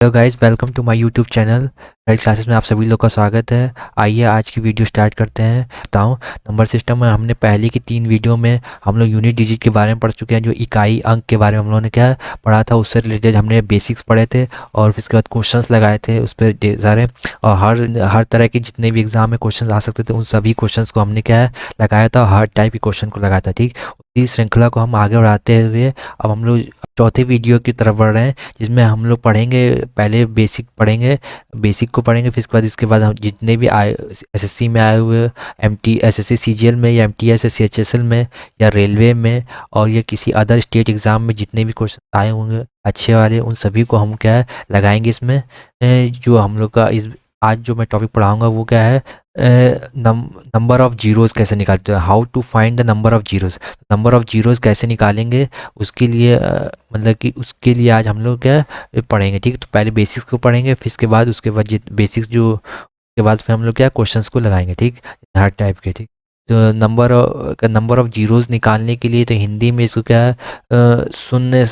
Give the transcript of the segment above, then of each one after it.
Hello guys, welcome to my YouTube channel Right Classes में आप सभी लोग का स्वागत है। आइए आज की वीडियो स्टार्ट करते हैं। बताऊं, नंबर सिस्टम में हमने पहले की 3 वीडियो में हम लोग यूनिट डिजिट के बारे में पढ़ चुके हैं। जो इकाई अंक के बारे में हम लोगों ने क्या पढ़ा था, उससे रिलेटेड हमने बेसिक्स पढ़े थे और फिर उसके बाद क्वेश्चंस लगाए थे उस पर सारे। और हर तरह के जितने भी एग्जाम में क्वेश्चन आ सकते थे उन सभी क्वेश्चन को हमने क्या है लगाया था, हर टाइप के क्वेश्चन को लगाया था। ठीक, इस श्रृंखला को हम आगे बढ़ाते हुए अब हम लोग चौथे वीडियो की तरफ बढ़ रहे हैं, जिसमें हम लोग पढ़ेंगे, पहले बेसिक पढ़ेंगे, बेसिक को पढ़ेंगे, फिर इसके बाद हम जितने भी आए एसएससी में आए हुए, एमटी एसएससी सीजीएल में या एमटीएस सीएचएसएल में या रेलवे में और या किसी अदर स्टेट एग्ज़ाम में जितने भी क्वेश्चन आए होंगे अच्छे वाले, उन सभी को हम क्या है लगाएंगे इसमें। जो हम लोग का इस आज जो मैं टॉपिक पढ़ाऊंगा वो क्या है, नंबर ऑफ़ जीरोज़ कैसे निकालते हैं, how to find the number of zeros. Number of zeros कैसे निकालेंगे उसके लिए मतलब कि उसके लिए आज हम लोग क्या पढ़ेंगे। ठीक, तो पहले बेसिक्स को पढ़ेंगे, फिर इसके बाद उसके बाद बेसिक्स जो के बाद फिर हम लोग क्या क्वेश्चंस को लगाएंगे। ठीक, हर टाइप के। ठीक, तो नंबर ऑफ़ जीरोज़ निकालने के लिए तो हिंदी में इसको क्या है शून्य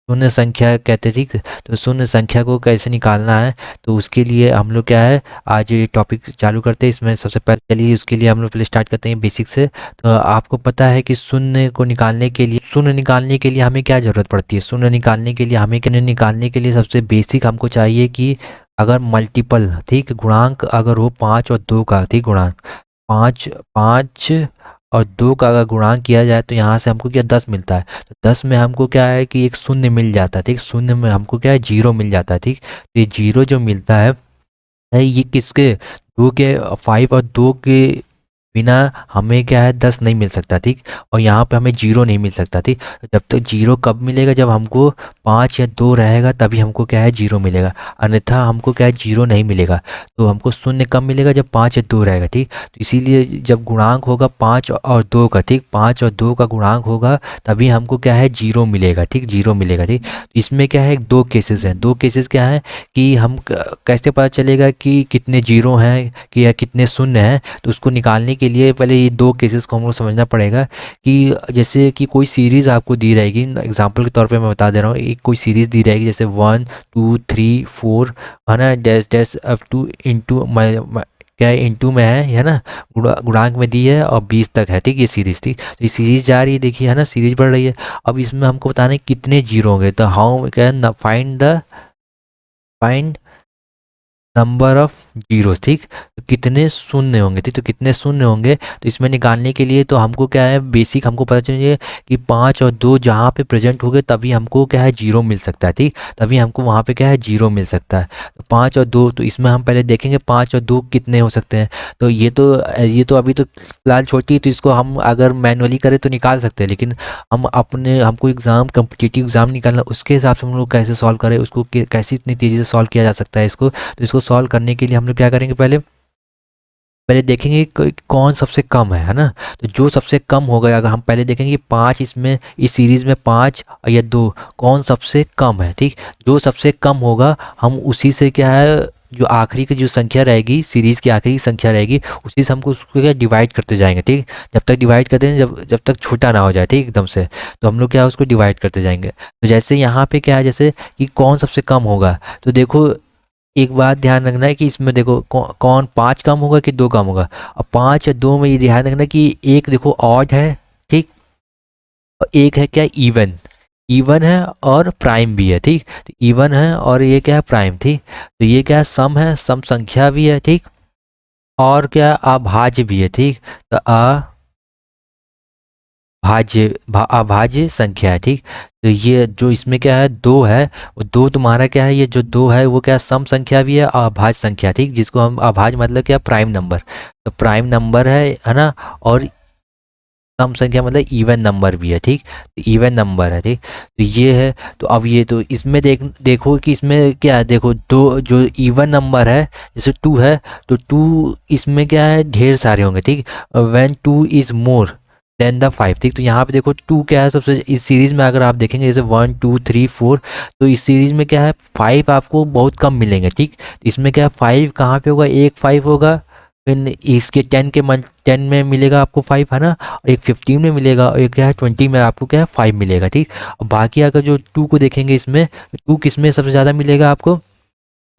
शून्य संख्या कहते हैं। ठीक, तो शून्य संख्या को कैसे निकालना है, तो उसके लिए हम लोग क्या है आज ये टॉपिक चालू करते हैं। इसमें सबसे पहले चलिए उसके लिए हम लोग पहले स्टार्ट करते हैं बेसिक से। तो आपको पता है कि शून्य निकालने के लिए हमें क्या ज़रूरत पड़ती है। शून्य निकालने के लिए सबसे बेसिक हमको चाहिए कि अगर मल्टीपल, ठीक, गुणांक अगर हो 5 और 2 का, ठीक, गुणांक 5 और 2 का अगर गुणांक किया जाए तो यहाँ से हमको क्या 10 मिलता है। तो 10 में हमको क्या है कि एक शून्य मिल जाता है। ठीक, शून्य में हमको क्या है जीरो मिल जाता है। ठीक, तो ये जीरो जो मिलता है ये किसके, 2 के, 5 और 2 के बिना हमें क्या है 10 नहीं मिल सकता। ठीक, और यहाँ पे हमें जीरो नहीं मिल सकता। ठीक, तो जब तक जीरो कब मिलेगा, जब हमको 5 या 2 रहेगा तभी हमको क्या है जीरो मिलेगा, अन्यथा हमको क्या है जीरो नहीं मिलेगा। तो हमको शून्य कब मिलेगा, जब 5 या 2 रहेगा। ठीक, तो इसीलिए जब गुणांक होगा 5 और 2 का, ठीक, 5 और 2 का गुणांक होगा तभी हमको क्या है जीरो मिलेगा। ठीक, जीरो मिलेगा। ठीक, तो इसमें क्या है दो केसेस हैं। दो केसेस क्या है कि हम कैसे पता चलेगा कि कितने जीरो हैं कि या कितने शून्य हैं, तो उसको निकालने के लिए पहले ये दो केसेस को हम लोग समझना पड़ेगा। कि जैसे कि कोई सीरीज़ आपको दी रहेगी, एग्जांपल के तौर पे मैं बता दे रहा हूँ, एक कोई सीरीज़ दी रहेगी जैसे 1 2 3 4 है ना, dash dash up two into क्या है इंटू में है ना, गुणांक में दी है और 20 तक है। ठीक, ये सीरीज़। ठीक, तो ये सीरीज़ जा रही है, देखिए है ना, सीरीज़ बढ़ रही है। अब इसमें हमको बताना है कितने जीरो होंगे, तो हाउ क्या है फाइंड नंबर ऑफ जीरोस। ठीक, तो कितने शून्य होंगे। ठीक, तो कितने शून्य होंगे, तो इसमें निकालने के लिए तो हमको क्या है बेसिक हमको पता चाहिए कि 5 और 2 जहाँ पे प्रेजेंट हो गए तभी हमको क्या है जीरो मिल सकता है। ठीक, तभी हमको वहाँ पे क्या है जीरो मिल सकता है। तो 5 और 2, तो इसमें हम पहले देखेंगे 5 और 2 कितने हो सकते हैं। तो ये तो अभी तो फिलहाल छोटी है, तो इसको हम अगर मैनुअली करें तो निकाल सकते हैं, लेकिन हमको एग्ज़ाम कॉम्पिटिटिव एग्ज़ाम निकालना, उसके हिसाब से हम लोग कैसे सॉल्व करें, उसको कैसे इतनी तेज़ी से सॉल्व किया जा सकता है इसको। तो इसको सॉल्व करने के लिए हम लोग क्या करेंगे, पहले पहले देखेंगे कौन सबसे कम है ना। तो जो सबसे कम होगा, अगर हम पहले देखेंगे 5, इसमें इस सीरीज़ में 5 या 2 कौन सबसे कम है। ठीक, जो सबसे कम होगा हम उसी से क्या है, जो आखिरी की जो संख्या रहेगी, सीरीज़ की आखिरी की संख्या रहेगी, उसी से हमको उसको क्या डिवाइड करते जाएंगे। ठीक, जब तक डिवाइड करते हैं, जब तक छोटा ना हो जाए, ठीक, एकदम से, तो हम लोग क्या है उसको डिवाइड करते जाएंगे। तो जैसे यहाँ पे क्या है, जैसे कि कौन सबसे कम होगा, तो देखो एक बात ध्यान रखना है कि इसमें देखो कौन 5 कम होगा कि 2 कम होगा। और 5 या 2 में ये ध्यान रखना कि एक देखो ऑड है, ठीक, और एक है क्या इवन, इवन है और प्राइम भी है। ठीक, तो इवन है और ये क्या है प्राइम। ठीक, तो ये क्या है सम है, सम संख्या भी है। ठीक, और क्या अभाज्य भी है। ठीक, तो अभाज्य संख्या है। ठीक, तो ये जो इसमें क्या है 2 है, वो 2 तुम्हारा क्या है, ये जो 2 है वो क्या सम संख्या भी है और अभाज्य संख्या। ठीक, जिसको हम अभाज्य मतलब क्या प्राइम नंबर, तो प्राइम नंबर है ना, और सम संख्या मतलब इवन नंबर भी है। ठीक, तो इवन नंबर है। ठीक, तो ये है। तो अब ये तो इसमें देखो कि इसमें क्या है, देखो दो जो इवन नंबर है जैसे 2 है, तो 2 इसमें क्या है ढेर सारे होंगे। ठीक, when 2 is more than the 5। ठीक, तो यहाँ पे देखो 2 क्या है सबसे, इस सीरीज़ में अगर आप देखेंगे जैसे 1 2 3 4, तो इस सीरीज़ में क्या है 5 आपको बहुत कम मिलेंगे। ठीक, तो इसमें क्या है 5 कहाँ पे होगा, एक 5 होगा, फिर इसके 10 में मिलेगा आपको 5 है ना, और एक 15 में मिलेगा, और एक क्या है 20 में आपको क्या है 5 मिलेगा। ठीक, और बाकी अगर जो 2 को देखेंगे, इसमें 2 किस में सबसे ज़्यादा मिलेगा आपको,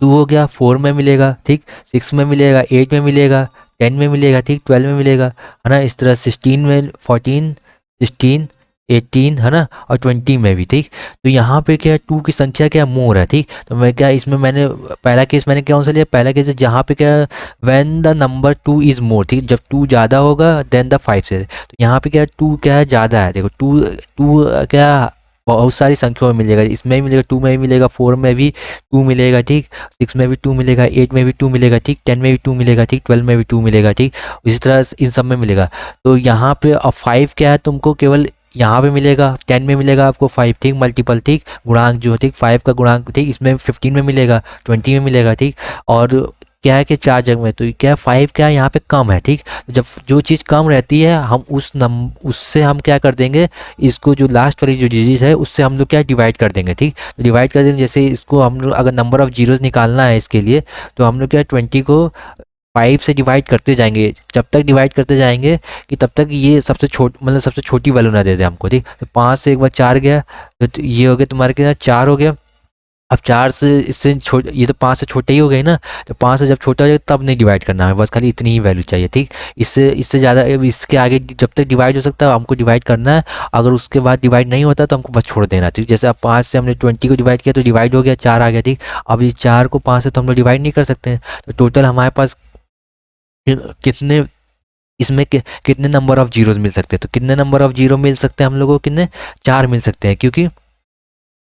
टू हो गया, 4 में मिलेगा, ठीक, 6 में मिलेगा, 8 में मिलेगा, 10 में मिलेगा, ठीक, 12 में मिलेगा, है ना। इस तरह 16 में, 14, 16, 18, है ना, और 20 में भी, ठीक। तो यहाँ पे क्या है, टू की संख्या क्या मोर है, ठीक। तो मैं क्या इसमें मैंने पहला केस मैंने कौन सा लिया, पहला केस जहाँ पे क्या, when the number two is more, ठीक, जब टू ज़्यादा होगा देन द फाइव से। तो यहाँ पे क्या टू क्या है, ज़्यादा है, देखो टू, टू क्या बहुत सारी संख्याओं में मिलेगा, इसमें भी मिलेगा, टू में भी मिलेगा, 4 में भी टू मिलेगा, ठीक, 6 में भी टू मिलेगा, 8 में भी टू मिलेगा, ठीक, 10 में भी टू मिलेगा, ठीक, 12 में भी टू मिलेगा, ठीक। इसी तरह इन सब में मिलेगा। तो यहाँ पे अब 5 क्या है, तुमको केवल यहाँ पे मिलेगा, 10 में मिलेगा आपको 5, ठीक, मल्टीपल, ठीक, गुणांक जो, ठीक, 5 का गुणांक, ठीक, इसमें 15 में मिलेगा, 20 में मिलेगा, ठीक। और क्या है कि 4 जगह में, तो क्या है 5 क्या है यहाँ पे कम है, ठीक। जब जो चीज़ कम रहती है हम उससे हम क्या कर देंगे, इसको जो लास्ट वाली जो डिजिट है उससे हम लोग क्या डिवाइड कर देंगे, ठीक। तो डिवाइड कर देंगे, जैसे इसको हम लोग अगर नंबर ऑफ जीरोज़ निकालना है इसके लिए, तो हम लोग क्या 20 को 5 से डिवाइड करते जाएंगे, जब तक डिवाइड करते जाएंगे कि तब तक ये मतलब सबसे छोटी वैल्यू ना दे दे हमको, ठीक। तो 5 से एक बार 4 गया, तो ये हो गया तुम्हारे क्या, 4 हो गया। अब 4 से इससे ये तो 5 से छोटे ही हो गए ना, तो 5 से जब छोटा हो जाए तब नहीं डिवाइड करना है, बस खाली इतनी ही वैल्यू चाहिए, ठीक। इससे इससे ज़्यादा इसके आगे जब तक डिवाइड हो सकता है हमको डिवाइड करना है, अगर उसके बाद डिवाइड नहीं होता तो हमको बस छोड़ देना, ठीक। जैसे अब 5 से हमने 20 को डिवाइड किया तो डिवाइड हो गया, 4 आ गया, ठीक। अब ये 4 को 5 से तो हम लोग डिवाइड नहीं कर सकते हैं, तो टोटल हमारे पास कितने इसमें कितने नंबर ऑफ जीरोज मिल सकते हैं, तो कितने नंबर ऑफ जीरो मिल सकते हैं हम लोगों को, कितने, 4 मिल सकते हैं, क्योंकि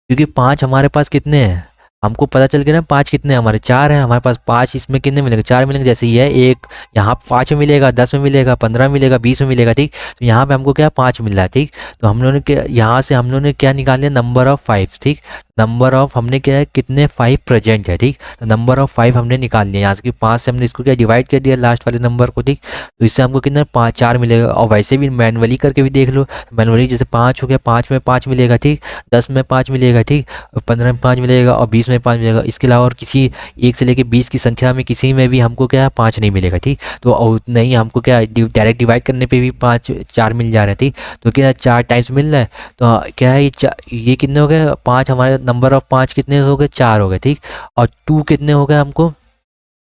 क्योंकि 5 हमारे पास कितने हैं, हमको पता चल गया ना 5 कितने हैं, हमारे 4 हैं हमारे पास, 5 इसमें कितने मिलेंगे, 4 मिलेंगे। जैसे ये एक यहाँ 5 में मिलेगा, 10 में मिलेगा, 15 में मिलेगा, 20 में मिलेगा, ठीक। तो यहाँ पे हमको क्या 5 मिल रहा है, ठीक। तो हम लोगों ने क्या यहाँ से हम लोगों ने क्या निकाल लिया, नंबर ऑफ 5, ठीक। नंबर ऑफ हमने क्या है, कितने 5 प्रेजेंट है, ठीक। तो नंबर ऑफ 5 हमने निकाल लिया, यहाँ से 5 से हमने इसको क्या डिवाइड कर दिया लास्ट वाले नंबर को, ठीक। तो इससे हमको कितना 5, 4 मिलेगा। और वैसे भी मैनुअली करके भी देख लो, मैनुअली जैसे 5 हो गया, 5 में 5 मिलेगा, ठीक, 10 में 5 मिलेगा, ठीक, 15 में 5 मिलेगा, और 20 में 5 मिलेगा। इसके अलावा और किसी 1 से लेकर 20 की संख्या में किसी में भी हमको क्या है 5 नहीं मिलेगा, ठीक। तो उतना ही हमको क्या डायरेक्ट डिवाइड करने पे भी 5 4 मिल जा रहे हैं, ठीक। तो क्या 4 टाइम्स मिल रहा है, तो क्या है ये कितने हो गए, 5, हमारे नंबर ऑफ 5 कितने हो गए, 4 हो गए, ठीक। और 2 कितने हो गए हमको,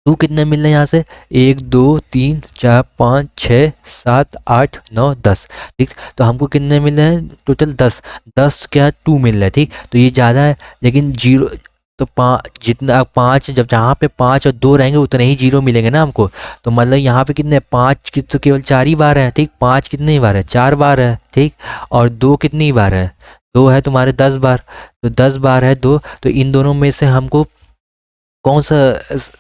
2 कितने मिल रहे हैं यहाँ से, 1 2 3 4 5 6 7 8 9 10, ठीक। तो हमको कितने मिल रहे हैं टोटल, 10, 10 क्या 2 मिल रहा है, ठीक। तो ये ज़्यादा है, लेकिन जीरो, तो 5 जितना 5 जब जहाँ पे 5 और 2 रहेंगे उतने ही जीरो मिलेंगे ना हमको। तो मतलब यहाँ पे कितने 5 की तो केवल 4 ही बार है, ठीक। 5 कितनी बार है, 4 बार है, ठीक। और 2 कितनी बार है, 2 है तुम्हारे 10 बार, तो 10 बार है 2। तो इन दोनों में से हमको कौन सा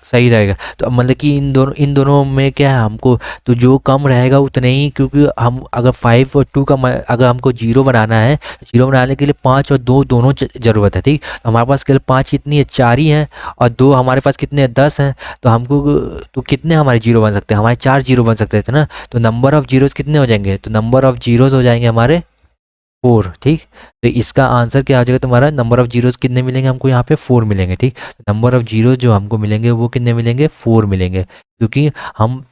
सही रहेगा, तो मतलब कि इन दोनों में क्या है हमको, तो जो कम रहेगा उतने ही, क्योंकि हम अगर 5 और 2 का अगर हमको जीरो बनाना है, तो जीरो बनाने के लिए 5 और 2 दोनों ज़रूरत है, ठीक। तो हमारे पास केवल 5 कितनी है, 4 ही है, और 2 हमारे पास कितने हैं, 10 हैं। तो हमको तो कितने हमारे जीरो बन सकते हैं, हमारे 4 जीरो बन सकते थे ना। तो नंबर ऑफ़ जीरोज़ कितने हो जाएंगे, तो नंबर ऑफ़ जीरोज़ हो जाएंगे हमारे 4, ठीक। तो इसका आंसर क्या आ जाएगा तुम्हारा, नंबर ऑफ जीरोज़ कितने मिलेंगे हमको, यहाँ पे 4 मिलेंगे, ठीक। नंबर ऑफ जीरोज़ जो हमको मिलेंगे वो कितने मिलेंगे, 4 मिलेंगे, क्योंकि हम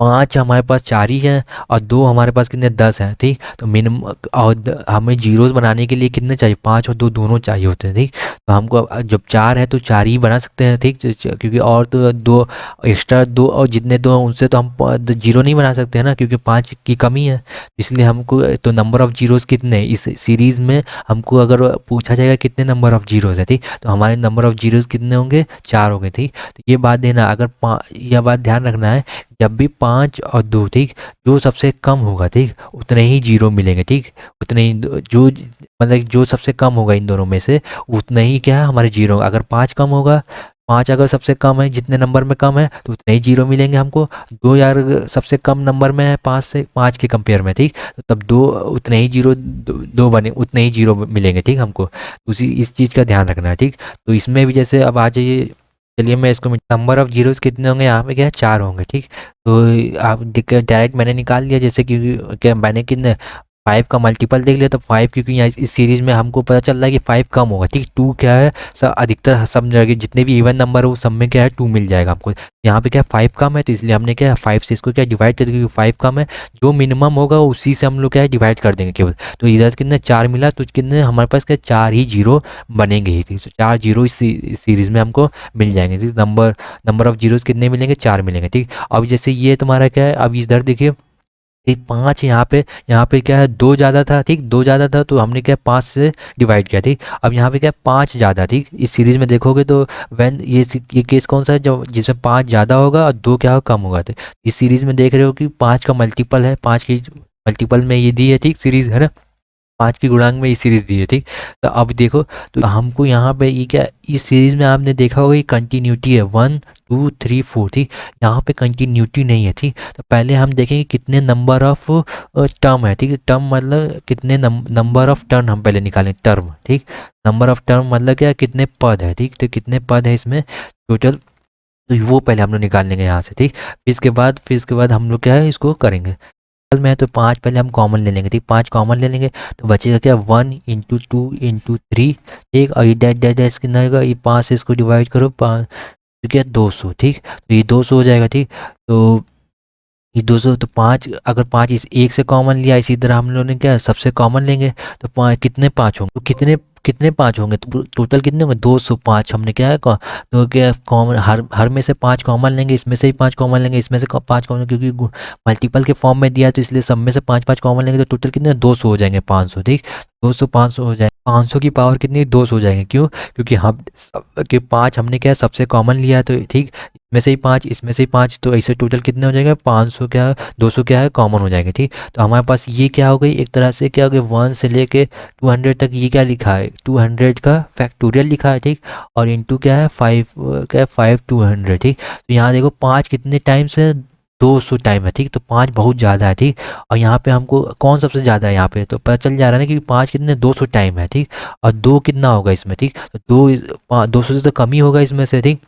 5 हमारे पास 4 ही हैं, और 2 हमारे पास कितने 10 हैं, ठीक। तो मिनिमम और हमें जीरोज़ बनाने के लिए कितने चाहिए, 5 और 2 दोनों चाहिए होते हैं, ठीक। तो हमको जब 4 है तो 4 ही बना सकते हैं, ठीक। क्योंकि और तो 2 एक्स्ट्रा 2 और जितने 2 हैं उनसे तो हम जीरो नहीं बना सकते हैं ना, क्योंकि 5 की कमी है। इसलिए हमको तो नंबर ऑफ़ जीरोज़ कितने हैं इस सीरीज़ में, हमको अगर पूछा जाएगा कितने नंबर ऑफ़ जीरोज़ है, ठीक। तो हमारे नंबर ऑफ़ जीरोज़ कितने होंगे, 4 होंगे, ठीक। तो ये बात देना, अगर यह बात ध्यान रखना है, जब भी 5 और 2, ठीक, जो सबसे कम होगा, ठीक, उतने ही जीरो मिलेंगे, ठीक। उतने ही जो मतलब जो सबसे कम होगा इन दोनों में से उतने ही क्या है हमारे जीरो। अगर 5 कम होगा, 5 अगर सबसे कम है, जितने नंबर में कम है तो उतने ही जीरो मिलेंगे हमको। 2 यार सबसे कम नंबर में है 5 के कंपेयर में, ठीक। तो तब 2 उतने ही जीरो, 2 बने उतने ही जीरो मिलेंगे, ठीक हमको। उसी इस चीज़ का ध्यान रखना है, ठीक। तो इसमें भी जैसे अब आ जाइए, चलिए मैं इसको नंबर ऑफ़ जीरोज़ कितने होंगे, यहाँ पे क्या है 4 होंगे, ठीक। तो आप डायरेक्ट मैंने निकाल लिया, जैसे कि क्या मैंने कितने 5 का मल्टीपल देख लिया तो 5, क्योंकि यहाँ इस सीरीज में हमको पता चल रहा है कि 5 कम होगा, ठीक। 2 क्या है, सब अधिकतर सब जगह जितने भी इवन नंबर है वो सब में क्या है 2 मिल जाएगा हमको। यहाँ पे क्या है 5 कम है, तो इसलिए हमने क्या है 5 से इसको क्या डिवाइड कर दिया, क्योंकि 5 कम है। जो मिनिमम होगा उसी से हम लोग क्या है डिवाइड कर देंगे केवल। तो इधर से कितने 4 मिला, तो कितने हमारे पास क्या 4 ही जीरो बनेंगे ही, ठीक। तो 4 जीरो इस सीरीज में हमको मिल जाएंगे, ठीक। नंबर ऑफ जीरोस कितने मिलेंगे, 4 मिलेंगे, ठीक। अब जैसे ये तुम्हारा क्या है, अब इधर देखिए, ठीक 5 यहाँ पे क्या है 2 ज़्यादा था, ठीक। 2 ज़्यादा था तो हमने क्या 5 से डिवाइड किया, ठीक। अब यहाँ पे क्या 5 ज़्यादा, ठीक। इस सीरीज में देखोगे तो व्हेन ये केस कौन सा है, जब जिसमें 5 ज़्यादा होगा और 2 क्या होगा कम होगा। तो इस सीरीज में देख रहे हो कि 5 का मल्टीपल है, 5 की मल्टीपल में ये दी है, ठीक सीरीज है ना, 5 की गुणांक में ये सीरीज दी है, ठीक। तो अब देखो, तो हमको यहाँ पे ये क्या इस सीरीज में आपने देखा होगा ये कंटिन्यूटी है 1 2 3 4, ठीक। यहाँ पे कंटिन्यूटी नहीं है, ठीक। तो पहले हम देखेंगे कितने नंबर ऑफ टर्म है, ठीक। टर्म मतलब कितने नंबर ऑफ टर्म हम पहले निकालें, टर्म, ठीक। नंबर ऑफ टर्म मतलब क्या कितने पद है, ठीक। तो कितने पद है इसमें टोटल, तो वो पहले हम लोग निकाल लेंगे यहाँ से, ठीक। फिर इसके बाद हम लोग क्या है इसको करेंगे में है, तो 5 पहले हम कॉमन ले लेंगे, ठीक। 5 कॉमन ले लेंगे तो बचेगा क्या 1 इंटू 2 इंटू 3, ठीक। और ये डैश डैश डैश कितना आएगा, ये 5 से इसको डिवाइड करो, 5 तो क्या 200, ठीक। तो ये 200 हो जाएगा, ठीक। तो ये 200, तो 5 अगर 5 इस एक से कॉमन लिया, इसी तरह हम लोगों ने क्या सबसे कॉमन लेंगे, तो कितने 5 होंगे, तो कितने कितने 5 होंगे, तो टोटल कितने होंगे 205 हमने क्या है तो क्या कॉमन हर में से 5 कॉमन लेंगे, इसमें से ही 5 कॉमन लेंगे, इसमें से 5 कॉमन, क्योंकि मल्टीपल के फॉर्म में दिया है तो इसलिए सब में से 5 कॉमन लेंगे, तो टोटल कितने 200 हो जाएंगे, 500, ठीक। 200 500 हो जाएंगे, 500 की पावर कितनी 200 हो जाएंगे, क्यों, क्योंकि हम के 5 हमने क्या सबसे कॉमन लिया है, तो ठीक इसमें से ही 5 इसमें से ही 5, तो ऐसे टोटल कितने हो जाएंगे 500 क्या 200 क्या है कॉमन हो जाएंगे, ठीक। तो हमारे पास ये क्या हो गई एक तरह से क्या हो गया 1 से लेके 200 तक, ये क्या लिखा है 200 का फैक्टोरियल लिखा है, ठीक। और इंटू क्या है 5 क्या है 5 200, ठीक। तो यहाँ देखो 5 कितने टाइम्स है 200 टाइम है, ठीक। तो 5 बहुत ज़्यादा है, ठीक। और यहाँ पे हमको कौन सबसे ज़्यादा है यहाँ पे, तो पता चल जा रहा है ना कि 5 कितने 200 टाइम है, ठीक। और 2 कितना होगा इसमें, ठीक। तो 200 से तो कम ही होगा इसमें से, ठीक।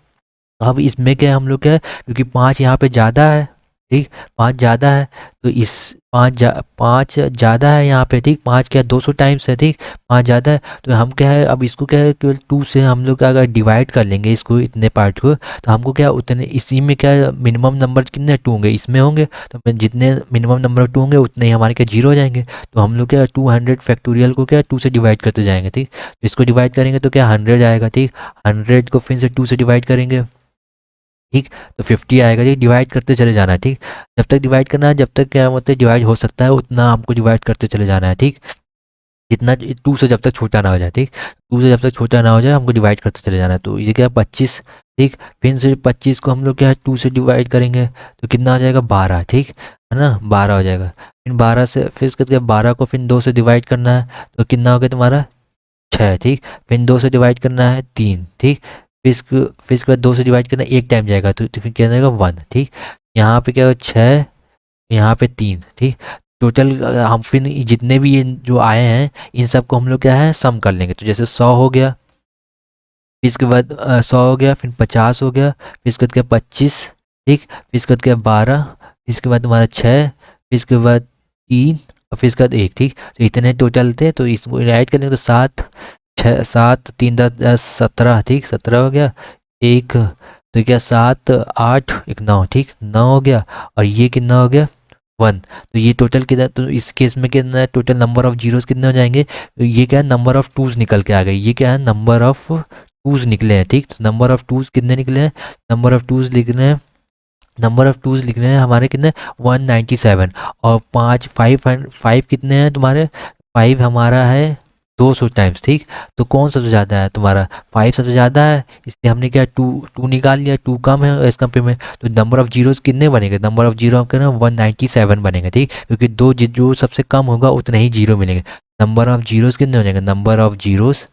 अब इसमें क्या है हम लोग क्या है, क्योंकि 5 यहाँ पे ज़्यादा है, ठीक। 5 ज़्यादा है तो इस 5 ज़्यादा है यहाँ पे, ठीक। 5 क्या 200 टाइम्स है, ठीक। 5 ज़्यादा है तो हम क्या है अब इसको क्या है केवल 2 से हम लोग अगर डिवाइड कर लेंगे इसको इतने पार्ट को, तो हमको क्या उतने इसी में क्या मिनिमम नंबर कितने 2 होंगे इसमें होंगे, तो जितने मिनिमम नंबर 2 होंगे उतने ही हमारे क्या 0 हो जाएंगे। तो हम लोग क्या 200 फैक्टोरियल को क्या 2 से डिवाइड करते जाएंगे, ठीक। तो इसको डिवाइड करेंगे तो क्या 100 आएगा, ठीक। 100 को फिर से 2 से डिवाइड करेंगे, ठीक। तो 50 आएगा, ठीक। डिवाइड करते चले जाना है, ठीक। जब तक डिवाइड करना है जब तक क्या मतलब डिवाइड हो सकता है उतना हमको डिवाइड करते चले जाना है, ठीक। जितना 2 से जब तक छोटा ना हो जाए, ठीक। 2 से जब तक छोटा ना हो जाए हमको डिवाइड करते चले जाना है। तो ये क्या 25, ठीक। फिर से 25 को हम लोग क्या 2 से डिवाइड करेंगे तो कितना आ जाएगा 12, ठीक है ना, 12 हो जाएगा। फिर 12 से फिर इसके बाद 12 को फिर 2 से डिवाइड करना है तो कितना हो गया तुम्हारा 6, ठीक। फिर 2 से डिवाइड करना है 3, ठीक। फिर इसके बाद 2 से डिवाइड करना एक टाइम जाएगा तो फिर क्या जाएगा 1, ठीक। यहाँ पे क्या होगा 6, यहाँ पे 3, ठीक। टोटल हम फिर जितने भी ये जो आए हैं इन सब को हम लोग क्या है सम कर लेंगे, तो जैसे 100 हो गया, फिर इसके बाद 100 हो गया, फिर 50 हो गया, फिर इसके बाद क्या 25, ठीक। फिर इसके बाद क्या 12, फिर इसके बाद तुम्हारा 6, फिर इसके बाद 3 और फिर इसके बाद 1, ठीक। तो इतने टोटल थे तो इसको ऐड कर लेंगे तो 7 6 7 3 10 10 17, ठीक। 17 हो गया, एक तो क्या 7 8 1 9, ठीक। 9 हो गया और ये कितना हो गया 1। तो ये टोटल कितना, तो इस केस में कितना टोटल नंबर ऑफ जीरोस कितने हो जाएंगे, तो ये क्या है नंबर ऑफ टूज निकल के आ गए, ये क्या है नंबर ऑफ टूज निकले हैं, ठीक। तो नंबर ऑफ टूज कितने निकले हैं, नंबर ऑफ टूज लिखने हैं, नंबर ऑफ टूज लिखने हैं हमारे कितने 197। और 5 कितने हैं तुम्हारे, 5 हमारा है 200 टाइम्स, ठीक। तो कौन सबसे ज़्यादा है तुम्हारा 5 सबसे ज़्यादा है, इसलिए हमने क्या 2 निकाल लिया, 2 कम है इस कंपेयर में। तो नंबर ऑफ जीरोस कितने बनेंगे, नंबर ऑफ जीरो आपके ना 197 बनेंगे, ठीक। क्योंकि जो सबसे कम होगा उतने ही जीरो मिलेंगे। नंबर ऑफ जीरोस कितने हो जाएंगे, नंबर ऑफ जीरोस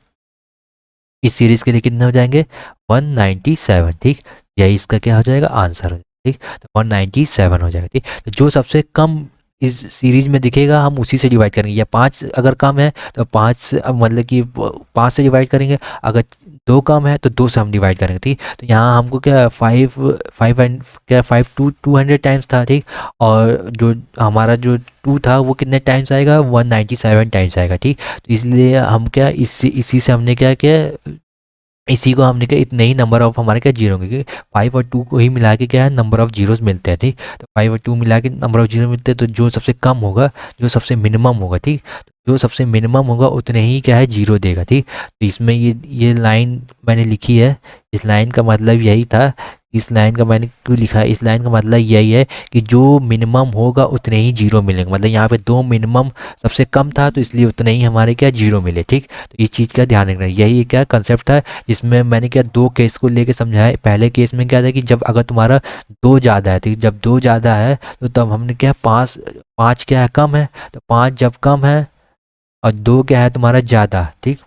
इस सीरीज के लिए कितने हो जाएंगे 197, ठीक। यही इसका क्या हो जाएगा आंसर हो जाएगा, ठीक। तो 197 हो जाएगा, ठीक। तो जो सबसे कम इस सीरीज में दिखेगा हम उसी से डिवाइड करेंगे। या 5 अगर कम है तो 5 से मतलब कि 5 से डिवाइड करेंगे, अगर 2 कम है तो 2 से हम डिवाइड करेंगे, ठीक। तो यहाँ हमको क्या 5 एंड क्या 5 टू 200 टाइम्स था, ठीक। और जो हमारा जो 2 था वो कितने टाइम्स आएगा, 197 टाइम्स आएगा, ठीक। तो इसलिए हम क्या इसी से हमने क्या किया, इसी को हमने क्या इतने ही नंबर ऑफ हमारे क्या जीरो होंगे, क्योंकि 5 और 2 को ही मिला के क्या है नंबर ऑफ जीरोस मिलते हैं, ठीक। तो 5 और 2 मिला के नंबर ऑफ जीरो मिलते हैं, तो जो सबसे कम होगा, जो सबसे मिनिमम होगा, ठीक। तो जो सबसे मिनिमम होगा उतने ही क्या है जीरो देगा, ठीक। तो इसमें ये लाइन मैंने लिखी है, इस लाइन का मतलब यही था। इस लाइन का मैंने क्यों लिखा है, इस लाइन का मतलब यही है कि जो मिनिमम होगा उतने ही जीरो मिलेंगे। मतलब यहाँ पे 2 मिनिमम सबसे कम था तो इसलिए उतने ही हमारे क्या जीरो मिले, ठीक। तो इस चीज़ का ध्यान रखना, यही क्या कंसेप्ट था जिसमें मैंने क्या 2 केस को लेके समझाया। पहले केस में क्या था कि जब अगर तुम्हारा 2 ज़्यादा है, ठीक। जब 2 ज़्यादा है तो तब हमने क्या 5 क्या है कम है, तो 5 जब कम है और 2 क्या है तुम्हारा ज़्यादा, ठीक।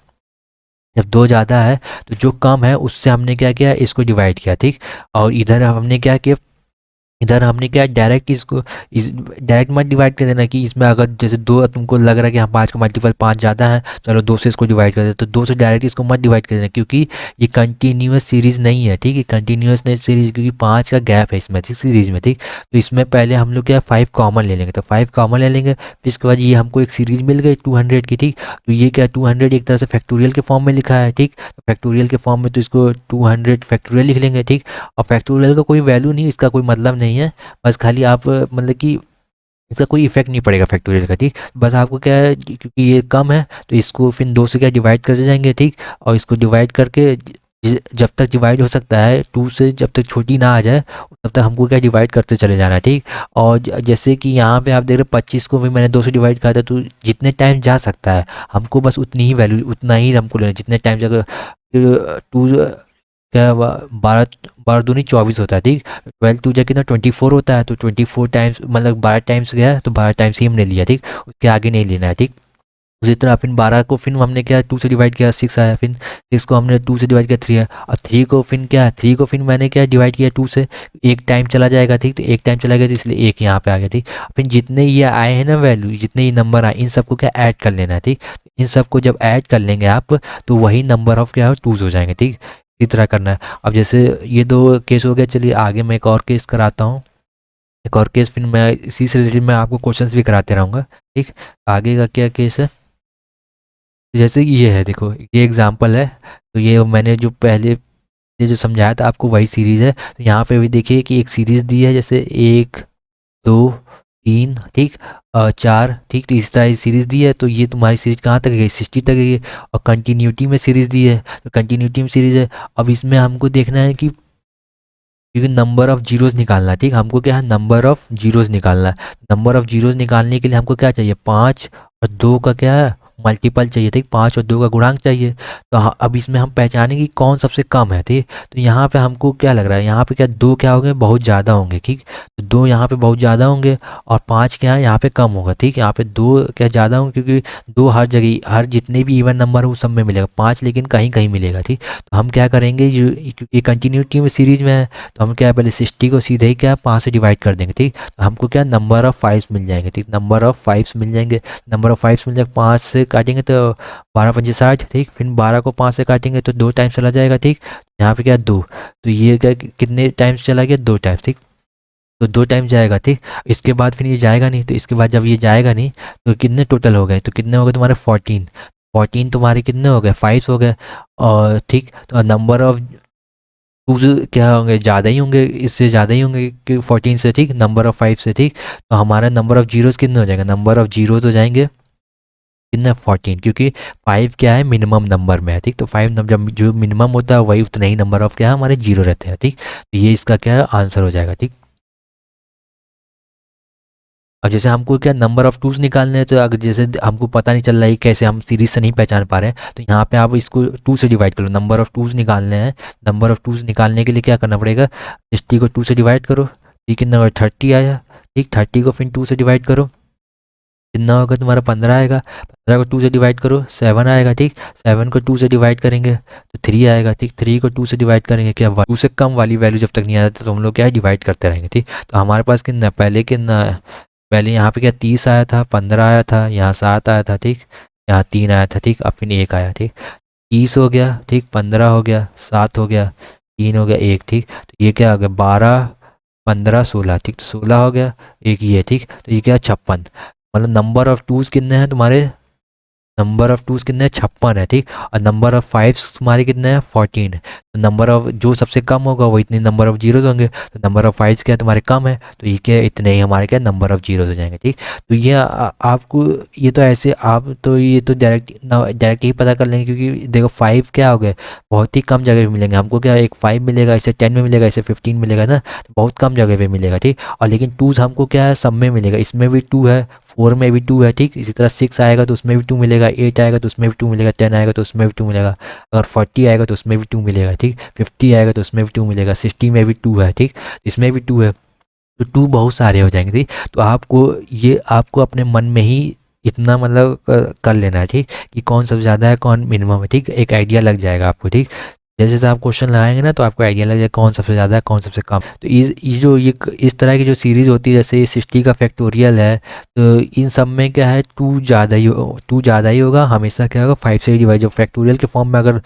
जब 2 ज़्यादा है तो जो कम है उससे हमने क्या किया, इसको डिवाइड किया, ठीक। और इधर हमने क्या किया, इधर हमने क्या डायरेक्ट इसको इस डायरेक्ट मत डिवाइड कर देना कि इसमें अगर जैसे 2 तुमको लग रहा है कि हाँ 5 का मल्टीपल 5 ज़्यादा है, चलो 2 से इसको डिवाइड कर दे, तो 2 से डायरेक्ट इसको मत डिवाइड कर देना, क्योंकि ये कंटिन्यूस सीरीज़ नहीं है, ठीक। ये कंटिन्यूस नहीं सीरीज़, क्योंकि 5 का गैप है इसमें, ठीक, सीरीज़ में, ठीक। तो इसमें पहले हम लोग क्या 5 कॉमन ले लेंगे, तो 5 कॉमन ले लेंगे, फिर इसके बाद ये हमको एक सीरीज़ मिल गई 200 की, ठीक। तो ये क्या 200 एक तरह से फैक्टोरियल के फॉर्म में लिखा है, ठीक। तो फैक्टोरियल के फॉर्म में तो इसको 200 फैक्टोरियल लिख लेंगे, ठीक। और फैक्टोरियल का कोई वैल्यू नहीं, इसका कोई मतलब नहीं है, बस खाली आप मतलब कि इसका कोई इफेक्ट नहीं पड़ेगा फैक्टोरियल का, ठीक। बस आपको क्या है क्योंकि ये कम है तो इसको फिर 2 से क्या डिवाइड करते जाएंगे, ठीक। और इसको डिवाइड करके जब तक डिवाइड हो सकता है 2 से, जब तक छोटी ना आ जाए तब तक हमको क्या डिवाइड करते चले जाना है, ठीक। और जैसे कि यहाँ पे आप देख रहे हैं 25 को भी मैंने 2 से डिवाइड करा था, तो जितने टाइम जा सकता है हमको बस उतनी ही वैल्यू, उतना ही हमको लेना, जितने टाइम अगर 2 क्या 12 12 दूनी 24 होता है, ठीक। 12 टू जा कितना 24 होता है, तो 24 टाइम्स मतलब 12 टाइम्स गया तो 12 टाइम्स ही हमने लिया, ठीक। उसके आगे नहीं लेना है, ठीक। उसी तरह फिर 12 को फिर हमने क्या 2 से डिवाइड किया 6 आया, फिर 6 को हमने 2 से डिवाइड किया 3 है, और 3 को फिर क्या 3 को फिर मैंने क्या डिवाइड किया 2 से, एक टाइम चला जाएगा, ठीक। तो एक टाइम चला गया तो इसलिए एक यहाँ पे आ गया, ठीक। फिर जितने ये आए हैं ना वैल्यू, जितने ये नंबर आए इन सबको क्या ऐड कर लेना है, ठीक। इन सबको जब ऐड कर लेंगे आप तो वही नंबर ऑफ क्या है 2 हो जाएंगे, ठीक। इसी तरह करना है। अब जैसे ये 2 केस हो गया, चलिए आगे मैं एक और केस कराता हूँ, एक और केस, फिर मैं इसी से रिलेटेड मैं आपको क्वेश्चंस भी कराते रहूँगा, ठीक। आगे का क्या केस है, जैसे कि ये है, देखो ये एग्जांपल है, तो ये मैंने जो पहले ये जो समझाया था आपको वही सीरीज़ है। तो यहाँ पे भी देखिए कि एक सीरीज़ दी है, जैसे 1 2 3, ठीक। 4, ठीक। तो इस तरह सीरीज़ दी है, तो ये तुम्हारी सीरीज़ कहाँ तक गई 60 तक गई। और कंटिन्यूटी में सीरीज़ दी है, तो कंटिन्यूटी में सीरीज़ है। अब इसमें हमको देखना है कि क्योंकि नंबर ऑफ़ जीरोस निकालना है, ठीक। हमको क्या है नंबर ऑफ़ जीरोस निकालना है। नंबर ऑफ़ जीरोस निकालने के लिए हमको क्या चाहिए 5 और 2 का क्या है मल्टीपल चाहिए, ठीक। 5 और 2 का गुणांक चाहिए। तो अब इसमें हम पहचानेंगे कि कौन सबसे कम है, ठीक। तो यहाँ पे हमको क्या लग रहा है, यहाँ पे क्या 2 क्या होंगे बहुत ज़्यादा होंगे, ठीक। तो 2 यहाँ पे बहुत ज़्यादा होंगे और 5 क्या है यहाँ पे कम होगा, ठीक। यहाँ पे 2 क्या ज़्यादा होंगे क्योंकि 2 हर जगह हर जितने भी इवन नंबर हो सब में मिलेगा, 5 लेकिन कहीं कहीं मिलेगा, ठीक। तो हम क्या करेंगे क्योंकि कंटिन्यूटी में सीरीज में है तो हम क्या पहले 60 को सीधे ही क्या 5 से डिवाइड कर देंगे, ठीक। तो हमको क्या नंबर ऑफ़ 5 मिल जाएंगे, ठीक। नंबर ऑफ़ 5 मिल जाएंगे, नंबर ऑफ़ 5 मिल जाएगा, 5 से काटेंगे तो 12 पंजे 60, ठीक। फिर 12 को 5 से काटेंगे तो 2 टाइम्स चला जाएगा, ठीक। यहाँ पे क्या 2, तो ये क्या कितने टाइम्स चला गया 2 टाइम्स, ठीक। तो 2 टाइम्स जाएगा, ठीक। इसके बाद फिर ये जाएगा नहीं, तो इसके बाद जब ये जाएगा नहीं तो कितने टोटल हो गए, तो कितने हो गए तुम्हारे 14 तुम्हारे कितने हो गए 5 हो गए। और ठीक, तो नंबर ऑफ टू क्या होंगे ज़्यादा ही होंगे, इससे ज़्यादा ही होंगे कि 14 से, ठीक। नंबर ऑफ़ 5 से, ठीक। तो हमारा नंबर ऑफ़ जीरोज़ कितने हो जाएगा, नंबर ऑफ़ जीरोज़ हो जाएंगे कितना 14, क्योंकि 5 क्या है मिनिमम नंबर में है, ठीक। तो 5 नंबर जब जो मिनिमम होता है वही उतना ही नंबर ऑफ़ क्या है हमारे जीरो रहते हैं, ठीक। तो ये इसका क्या है आंसर हो जाएगा, ठीक। अब जैसे हमको क्या नंबर ऑफ़ टूज़ निकालने हैं, तो अगर जैसे हमको पता नहीं चल रहा है कैसे हम सीरीज़ से नहीं पहचान पा रहे हैं, तो यहाँ पे आप इसको 2 से डिवाइड करो। नंबर ऑफ़ टूज़ निकालने हैं, नंबर ऑफ़ टूज़ निकालने के लिए क्या करना पड़ेगा 60 को 2 से डिवाइड करो, ठीक। कितना हुआ 30 आया, ठीक। 30 को फिर 2 से डिवाइड करो, कितना होगा तुम्हारा 15 आएगा। 15 को 2 से डिवाइड करो 7 आएगा, ठीक। 7 को 2 से डिवाइड करेंगे तो 3 आएगा, ठीक। 3 को 2 से डिवाइड करेंगे क्या 2 से कम वाली वैल्यू जब तक नहीं आ जाती तो हम लोग क्या है डिवाइड करते रहेंगे, ठीक। तो हमारे पास कितना पहले कितना पहले यहाँ पे क्या 30 आया था, 15 आया था, यहाँ 7 आया था, ठीक, यहाँ 3 आया था, ठीक, अब फिर 1 आया, ठीक, 30 हो गया, ठीक, 15 हो गया, 7 हो गया, 3 हो गया, 1, ठीक, तो ये क्या हो गया 12, 15, 16, ठीक, तो 16 हो गया, एक ये, ठीक, तो ये क्या 56, मतलब नंबर ऑफ टूज कितने हैं तुम्हारे, नंबर ऑफ टूज कितने हैं 56 है, ठीक, और नंबर ऑफ फाइव्स तुम्हारे कितने हैं 14 है, तो नंबर ऑफ जो सबसे कम होगा वो इतने नंबर ऑफ जीरोज होंगे, तो नंबर ऑफ फाइव्स क्या है तुम्हारे कम है, तो ये क्या इतने ही हमारे क्या नंबर ऑफ जीरोज हो जाएंगे, ठीक, तो ये आपको ये तो ऐसे आप तो ये तो डायरेक्ट ही पता कर लेंगे, क्योंकि देखो 5 क्या हो गए बहुत ही कम जगह पे मिलेंगे हमको, क्या एक 5 मिलेगा, इसे 10 में मिलेगा, इसे 15 मिलेगा ना, तो बहुत कम जगह पे मिलेगा, ठीक, और लेकिन टूज हमको क्या है सब में मिलेगा, इसमें भी 2 है, 4 में भी 2 है, ठीक, इसी तरह 6 आएगा तो उसमें भी 2 मिलेगा, 8 आएगा तो उसमें भी 2 मिलेगा, 10 आएगा तो उसमें भी 2 मिलेगा, अगर 40 आएगा तो उसमें भी 2 मिलेगा, ठीक, 50 आएगा तो उसमें भी 2 मिलेगा, 60 में भी 2 है, ठीक, इसमें भी 2 है, तो 2 बहुत सारे हो जाएंगे, ठीक, तो आपको ये आपको अपने मन में ही इतना मतलब कर लेना है, ठीक, कि कौन सबसे ज़्यादा है कौन मिनिमम है, ठीक, एक आइडिया लग जाएगा आपको, ठीक, जैसे जैसे आप क्वेश्चन लगाएंगे ना तो आपको आइडिया लग जाएगा कौन सबसे ज़्यादा है कौन सबसे कम, तो ये जो ये इस तरह की जो सीरीज़ होती है जैसे 60 का फैक्टोरियल है, तो इन सब में क्या है 2 ज़्यादा ही होगा हमेशा, क्या होगा 5 से डिवाइड, जब फैक्टोरियल के फॉर्म में अगर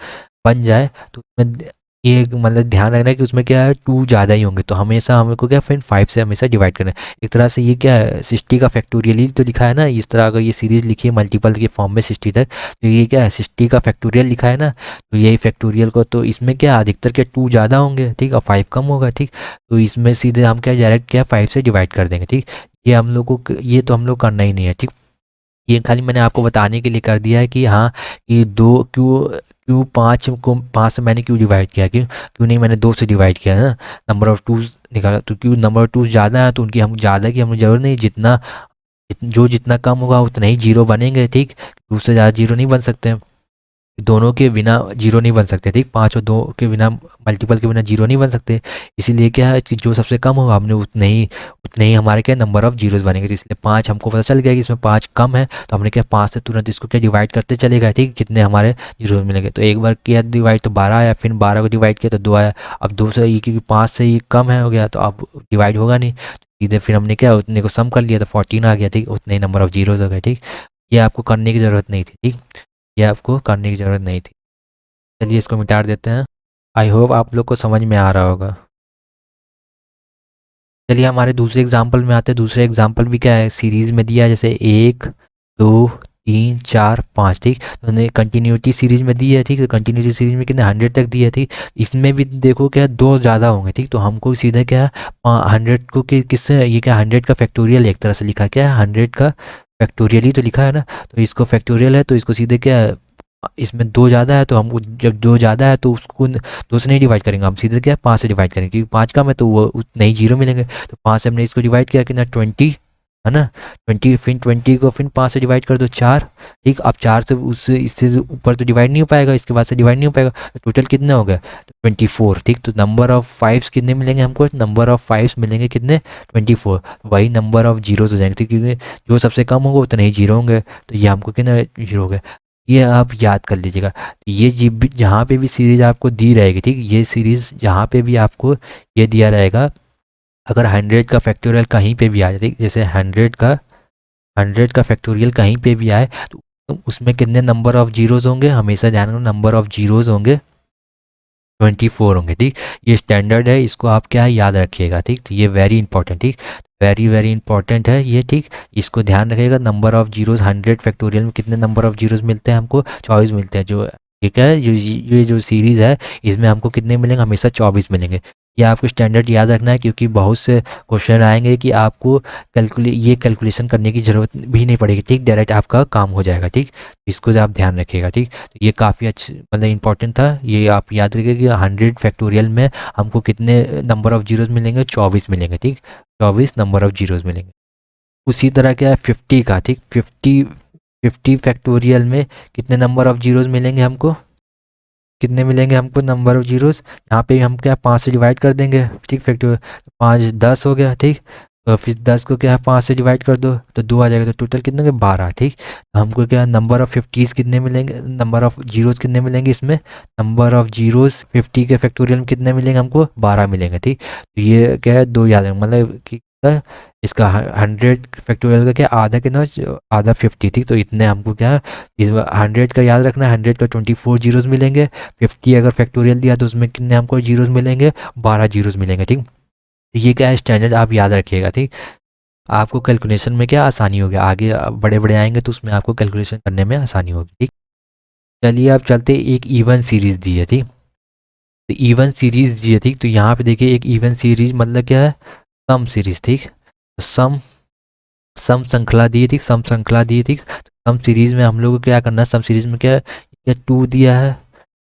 बन जाए तो उसमें ये मतलब ध्यान रखना है कि उसमें क्या है 2 ज़्यादा ही होंगे, तो हमेशा हमको क्या फिर 5 से हमेशा डिवाइड करना है, एक तरह से ये क्या है 60 का फैक्टोरियल ही तो लिखा है ना, इस तरह अगर ये सीरीज़ लिखी है मल्टीपल के फॉर्म में 60 तक, तो ये क्या है 60 का फैक्टोरियल लिखा है ना, तो यही फैक्टोरियल को तो इसमें क्या अधिकतर क्या 2 ज़्यादा होंगे, ठीक, और 5 कम होगा, ठीक, तो इसमें सीधे हम क्या डायरेक्ट क्या 5 से डिवाइड कर देंगे, ठीक, ये हम लोग को ये तो हम लोग करना ही नहीं है, ठीक, ये खाली मैंने आपको बताने के लिए कर दिया है कि हाँ कि दो क्यों क्यों 5 को 5 से मैंने क्यों डिवाइड किया, क्यों क्यों नहीं मैंने 2 से डिवाइड किया ना, नंबर ऑफ टूज निकाला, तो क्यों नंबर ऑफ टूज ज़्यादा है तो उनकी हम ज़्यादा की हमें ज़रूरत नहीं, जो जितना कम होगा उतना ही जीरो बनेंगे, ठीक, उससे ज़्यादा जीरो नहीं बन सकते, दोनों के बिना जीरो नहीं बन सकते, ठीक, 5 और 2 के बिना मल्टीपल के बिना जीरो नहीं बन सकते, इसीलिए क्या है कि जो सबसे कम होगा हमने उतने ही हमारे क्या नंबर ऑफ जीरोस बनेंगे, तो इसलिए 5 हमको पता चल गया कि इसमें 5 कम है, तो हमने क्या 5 से तुरंत इसको क्या डिवाइड करते चले गए, ठीक, कितने हमारे जीरो मिलेंगे, तो एक बार किया डिवाइड तो 12 आया, फिर 12 को डिवाइड किया तो 2 आया, अब 2 से ये क्योंकि 5 से ये कम है हो गया तो अब डिवाइड होगा नहीं, सीधे फिर हमने क्या उतने को सम कर लिया तो 14 आ गया, ठीक, उतने ही नंबर ऑफ जीरोस हो गए, ठीक, ये आपको करने की ज़रूरत नहीं थी, ठीक, ये आपको करने की ज़रूरत नहीं थी, चलिए इसको मिटा देते हैं, आई होप आप लोग को समझ में आ रहा होगा। चलिए हमारे दूसरे एग्जाम्पल में आते हैं, दूसरे एग्जाम्पल भी क्या है सीरीज़ में दिया है, जैसे 1 2 3 4 5, ठीक, तो कंटिन्यूटी सीरीज में दी है, ठीक, तो कंटिन्यूटी सीरीज में कितने 100 तक दी है, ठीक, इसमें भी देखो क्या 2 ज़्यादा होंगे, ठीक, तो हमको सीधा क्या 100 को किससे ये क्या 100 का फैक्टोरियल एक तरह से लिखा, क्या है 100 का फैक्टोरियल ही तो लिखा है ना, तो इसको फैक्टोरियल है तो इसको सीधे क्या इसमें 2 ज़्यादा है तो हम जब 2 ज़्यादा है तो उसको 2 से नहीं डिवाइड करेंगे, हम सीधे क्या 5 से डिवाइड करेंगे, क्योंकि 5 कम है तो वो उतने ही जीरो मिलेंगे, तो 5 से हमने इसको डिवाइड किया कि ना 20 है ना, 20 फिर 20 को फिर 5 से डिवाइड कर दो 4, ठीक, अब 4 से उससे इससे ऊपर तो डिवाइड नहीं हो पाएगा, इसके बाद से डिवाइड नहीं हो पाएगा, तो टोटल कितने हो गए तो 24, ठीक, तो नंबर ऑफ फाइव्स कितने मिलेंगे हमको, नंबर ऑफ फाइव्स मिलेंगे कितने 24, वही नंबर ऑफ जीरोज हो जाएंगे, क्योंकि जो सबसे कम होगा उतने ही जीरो होंगे, तो ये हमको कितने जीरो हो गए, ये आप याद कर लीजिएगा, तो ये जहाँ पे भी सीरीज आपको दी रहेगी, ठीक, ये सीरीज जहाँ पे भी आपको ये दिया रहेगा, अगर 100 का फैक्टोरियल कहीं पे भी आ जाए, ठीक, जैसे 100 का फैक्टोरियल कहीं पे भी आए तो उसमें कितने नंबर ऑफ जीरोज होंगे, हमेशा ध्यान रखना नंबर ऑफ जीरोज होंगे 24 होंगे, ठीक, ये स्टैंडर्ड है, इसको आप क्या है याद रखिएगा, ठीक, तो ये वेरी इंपॉर्टेंट, ठीक, वेरी वेरी इंपॉर्टेंट है ये, ठीक, इसको ध्यान रखिएगा, नंबर ऑफ जीरोज 100 फैक्टोरियल में कितने नंबर ऑफ जीरोज मिलते हैं हमको 24 मिलते हैं, जो ठीक है ये जो सीरीज़ है इसमें हमको कितने मिलेंगे हमेशा 24 मिलेंगे, ये आपको स्टैंडर्ड याद रखना है, क्योंकि बहुत से क्वेश्चन आएंगे कि आपको कैलकुलेशन करने की ज़रूरत भी नहीं पड़ेगी, ठीक, डायरेक्ट आपका काम हो जाएगा, ठीक, इसको आप ध्यान रखिएगा, ठीक, तो ये काफ़ी अच्छी मतलब इंपॉर्टेंट था, ये आप याद रखिएगा कि 100 फैक्टोरियल में हमको कितने नंबर ऑफ जीरोज मिलेंगे 24 मिलेंगे, ठीक, 24 नंबर ऑफ जीरोज मिलेंगे, उसी तरह क्या है 50 का, ठीक, 50 फैक्टोरियल में कितने नंबर ऑफ जीरोज मिलेंगे हमको, कितने मिलेंगे हमको नंबर ऑफ जीरोस, यहाँ पे हम क्या 5 से डिवाइड कर देंगे, ठीक, फैक्टर 5 10 हो गया, ठीक, तो फिर 10 को क्या है 5 से डिवाइड कर दो तो 2 आ जाएगा, तो टोटल कितने होंगे 12, ठीक, तो हमको क्या नंबर ऑफ 50s कितने मिलेंगे, नंबर ऑफ जीरोस कितने मिलेंगे इसमें, नंबर ऑफ जीरोस 50 के फैक्टोरियल में कितने मिलेंगे हमको 12 मिलेंगे, ठीक, तो ये क्या है 2 याद है मतलब कि है इसका 100 फैक्टोरियल का क्या आधा कितना, आधा 50, ठीक। तो इतने हमको क्या इस 100 का याद रखना है, 100 का 24 जीरोस मिलेंगे, 50 अगर फैक्टोरियल दिया तो उसमें कितने हमको जीरोस मिलेंगे, 12 जीरोस मिलेंगे, ठीक। ये क्या है स्टैंडर्ड, आप याद रखिएगा, ठीक। आपको कैलकुलेशन में क्या आसानी होगी, आगे बड़े बड़े आएंगे तो उसमें आपको कैलकुलेशन करने में आसानी होगी, ठीक। चलिए अब चलते, एक इवन सीरीज दी है, ठीक। तो इवन सीरीज दी है, ठीक। तो यहाँ पे देखिए एक इवन सीरीज मतलब क्या है, सम सीरीज, ठीक। तो सम सम श्रृंखला दी है, ठीक। सम श्रृंखला दी है, ठीक। सम सीरीज में हम लोग को क्या करना है, सम सीरीज में क्या है, 2 दिया है,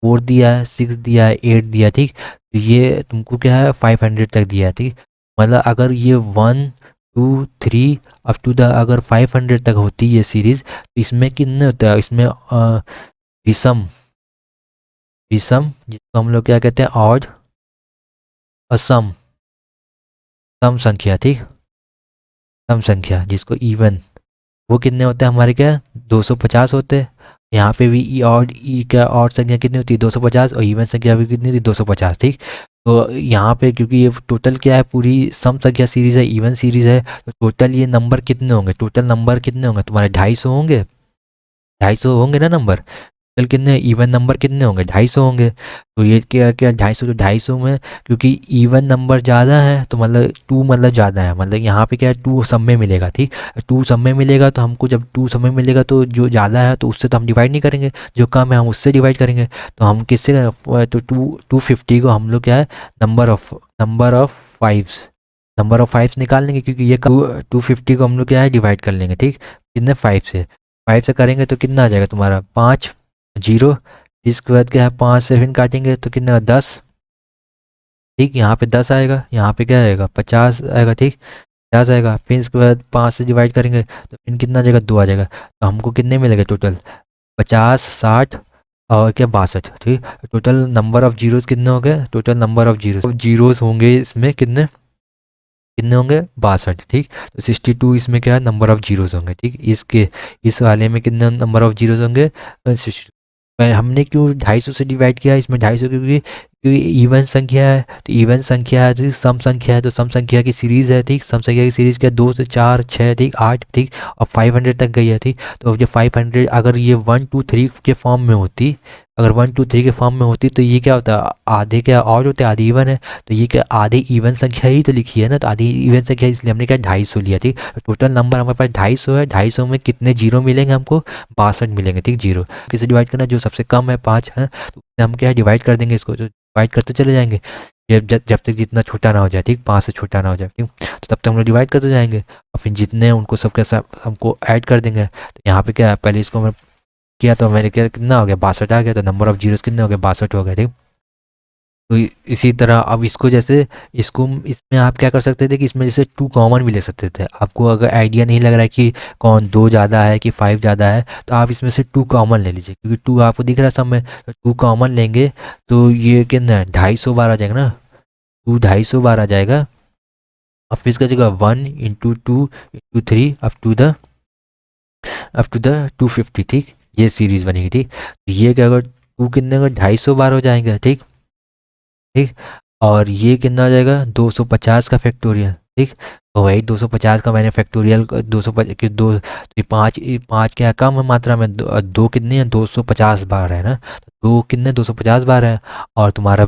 4 दिया है, 6 दिया है, 8 दिया है, ठीक। तो ये तुमको क्या है 500 तक दिया है, ठीक। मतलब अगर ये 1 2 3 अप टू द अगर 500 तक होती है ये सीरीज, तो इसमें कितने होता है, इसमें विषम, विषम जिसको हम लोग क्या कहते हैं ऑड, असम, सम संख्या, ठीक। सम संख्या जिसको इवन, वो कितने होते हैं हमारे, क्या 250 होते हैं। यहाँ पे भी ई और ई क्या और संख्या कितनी होती है 250, और इवन संख्या भी कितनी होती है 250, ठीक। तो यहाँ पे क्योंकि ये टोटल क्या है पूरी सम संख्या सीरीज है, इवन सीरीज है, तो टोटल ये नंबर कितने होंगे, टोटल नंबर कितने होंगे तुम्हारे 250 होंगे, 250 होंगे ना नंबर। टोटल कितने इवन नंबर कितने होंगे 250 होंगे। तो ये क्या क्या 250, तो 250 में क्योंकि इवन नंबर ज़्यादा है तो मतलब 2 मतलब ज़्यादा है, मतलब यहाँ पे क्या है 2 सब में मिलेगा, ठीक। 2 सब में मिलेगा तो हमको जब 2 सब में मिलेगा तो जो ज़्यादा है तो उससे तो हम डिवाइड नहीं करेंगे, जो कम है हम उससे डिवाइड करेंगे। तो हम किससे तो 250 को हम लोग क्या है number of fives, number of fives निकाल लेंगे, क्योंकि ये 250 को हम लोग क्या है डिवाइड कर लेंगे, ठीक। कितने 5 से करेंगे तो कितना आ जाएगा तुम्हारा 5 जीरो, इसके बाद क्या है 5 से फिर काटेंगे तो कितना 10, ठीक। यहाँ पे 10 आएगा, यहाँ पे क्या आएगा 50 आएगा, ठीक। 50 आएगा, फिर इसके बाद 5 से डिवाइड करेंगे तो फिर कितना आ जाएगा 2 आ जाएगा। तो हमको कितने मिलेगा टोटल 50 60 और क्या 62, ठीक। टोटल नंबर ऑफ जीरोस कितने हो गए, टोटल नंबर ऑफ जीरोस होंगे इसमें कितने कितने होंगे 62, ठीक। तो 62 इसमें क्या है नंबर ऑफ जीरोस होंगे, ठीक। इसके इस वाले में कितने नंबर ऑफ जीरोस होंगे 62। हमने क्यों 250 से डिवाइड किया इसमें 250, क्योंकि क्योंकि इवन संख्या है, तो इवन संख्या है, तो सम संख्या है, तो सम संख्या की सीरीज है, ठीक। सम संख्या की सीरीज क्या 2 से 4 6, ठीक 8, ठीक। और 500 तक गई है, ठीक। तो अब जो 500 अगर ये 1 2 3 के फॉर्म में होती, अगर 1 2 3 के फॉर्म में होती तो ये क्या होता आधे क्या और होते, आधे इवन है, तो ये क्या आधे इवन संख्या ही तो लिखी है ना, तो आधी इवन संख्या इसलिए हमने क्या 250 लिया, ठीक। टोटल नंबर हमारे पास 250 है, 250 में कितने जीरो मिलेंगे हमको 62 मिलेंगे, ठीक। जीरो किसे डिवाइड करना, जो सबसे कम है 5 है, तो उससे हम क्या है डिवाइड कर देंगे, इसको जो डिवाइड करते चले जाएंगे जब तक जितना छोटा ना हो जाए, ठीक 5 से छोटा ना हो जाए, ठीक। तो तब तक हम लोग डिवाइड करते जाएंगे और फिर जितने हैं उनको सबके साथ हमको ऐड कर देंगे। तो यहाँ पे क्या है पहले इसको मैं किया तो मैंने क्या कितना हो गया 62 आ गया, तो नंबर ऑफ जीरोस कितने हो गए 62 हो गए, ठीक। तो इसी तरह अब इसको जैसे इसको इसमें आप क्या कर सकते थे कि इसमें जैसे 2 कॉमन भी ले सकते थे। आपको अगर आइडिया नहीं लग रहा है कि कौन 2 ज़्यादा है कि 5 ज़्यादा है, तो आप इसमें से 2 कॉमन ले लीजिए, क्योंकि 2 आपको दिख रहा है सब में, तो 2 कॉमन लेंगे तो ये कितना है 250 बार आ जाएगा ना, 2 250 बार आ जाएगा। अब फिर इसका जगह 1 into 2 into 3 up to the 250, ठीक। ये सीरीज बनेगी, ठीक। तो ये क्या अगर 2 कितने का 250 बार हो जाएंगे, ठीक, ठीक। और ये कितना आ जाएगा 250 का फैक्टोरियल, ठीक। तो वही 250 का मैंने फैक्टोरियल 250 कि दो तो पाँच पाँच क्या कम है मात्रा में, दो कितनी है 250 बार है ना, तो दो कितने 250 बार है, और तुम्हारा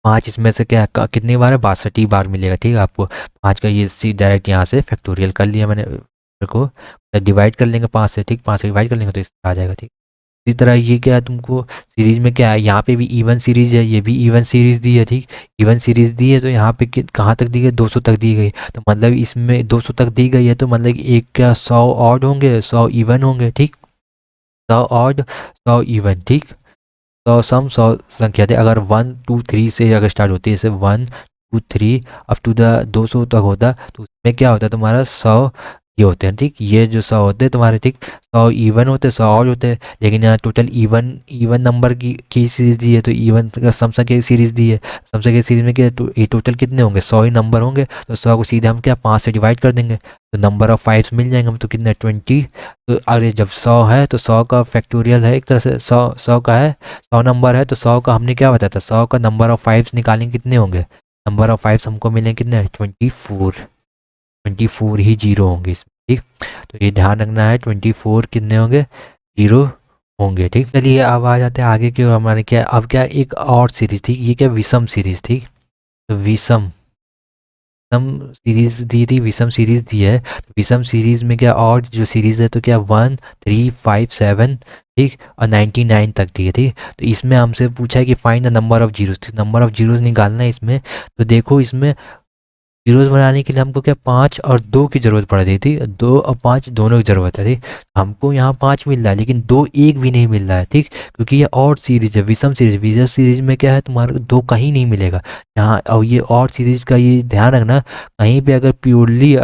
5 इसमें से क्या कितनी बार है 62 बार मिलेगा, ठीक है आपको 5 का। ये सी डायरेक्ट यहाँ से फैक्टोरियल कर लिया मैंने को, डिवाइड कर लेंगे 5 से, ठीक 5 से डिवाइड कर लेंगे तो इस आ जाएगा, ठीक। इसी तरह ये क्या है तुमको सीरीज में क्या है, यहाँ पे भी इवन सीरीज है, ये भी इवन सीरीज दी है, ठीक। इवन सीरीज दी है तो यहाँ पे कहाँ तक दी गई 200 तक दी गई, तो मतलब इसमें 200 तक दी गई है, तो मतलब एक क्या 100 ऑड होंगे 100 इवन होंगे, ठीक। 100 ऑड 100 इवन, ठीक। 100 सम 100 संख्या थे, अगर 1 2 3 से अगर स्टार्ट होती है जैसे 1 2 3 अप टू द 200 तक होता, तो उसमें क्या होता है तुम्हारा 100 ये होते हैं, ठीक। ये जो 100 होते हैं तुम्हारे, ठीक 100 इवन होते हैं 100 और होते हैं, लेकिन यहाँ टोटल इवन इवन नंबर की सीरीज दी है, तो इवन का सम संख्या की सीरीज दी है। सम संख्या की सीरीज में क्या तो ये टोटल कितने होंगे 100 ही नंबर होंगे, तो 100 को सीधे हम क्या 5 से डिवाइड कर देंगे, तो नंबर ऑफ फाइव्स मिल जाएंगे हम, तो कितने 20। तो अरे जब 100 है तो 100 का फैक्टोरियल है एक तरह से, 100 का है 100 नंबर है, तो 100 का हमने क्या बताया था 100 का नंबर ऑफ फाइव्स निकालेंगे कितने होंगे, नंबर ऑफ फाइव्स हमको मिलेंगे कितने 24। 24 ही जीरो होंगे इसमें, ठीक। तो ये ध्यान रखना है, 24 कितने होंगे, जीरो होंगे, ठीक। चलिए अब आ जाते हैं आगे की ओर। हमारे क्या अब क्या एक और सीरीज थी, ये क्या विषम सीरीज थी। तो विषम सीरीज दी थी, विषम सीरीज दी है। तो विषम सीरीज में क्या और जो सीरीज है तो क्या 1 3 5 7, ठीक, और 99 तक दी है, ठीक। तो इसमें हमसे पूछा है कि find the number of zeros, number of zeros निकालना है इसमें। तो देखो इसमें जीरोस बनाने के लिए हमको क्या 5 और 2 की ज़रूरत पड़ रही थी, 2 और 5 दोनों की ज़रूरत है, ठीक। हमको यहाँ 5 मिल रहा है लेकिन 2 एक भी नहीं मिल रहा है, ठीक। क्योंकि ये और सीरीज है, विषम सीरीज। विषम सीरीज में क्या है, तुम्हारा 2 कहीं नहीं मिलेगा यहाँ। और ये और सीरीज का ये ध्यान रखना, कहीं पे अगर प्योरली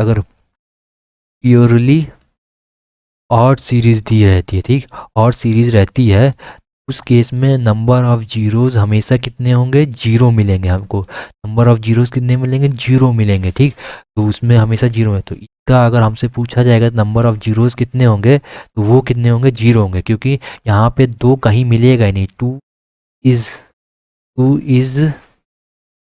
और सीरीज दी रहती है, ठीक, और सीरीज रहती है, उस केस में नंबर ऑफ जीरोस हमेशा कितने होंगे, जीरो मिलेंगे हमको। नंबर ऑफ जीरोस कितने मिलेंगे, जीरो मिलेंगे, ठीक। तो उसमें हमेशा जीरो है। तो इसका अगर हमसे पूछा जाएगा नंबर ऑफ जीरोस कितने होंगे, तो वो कितने होंगे, जीरो होंगे। क्योंकि यहाँ पे 2 कहीं मिलेगा ही नहीं। Is two is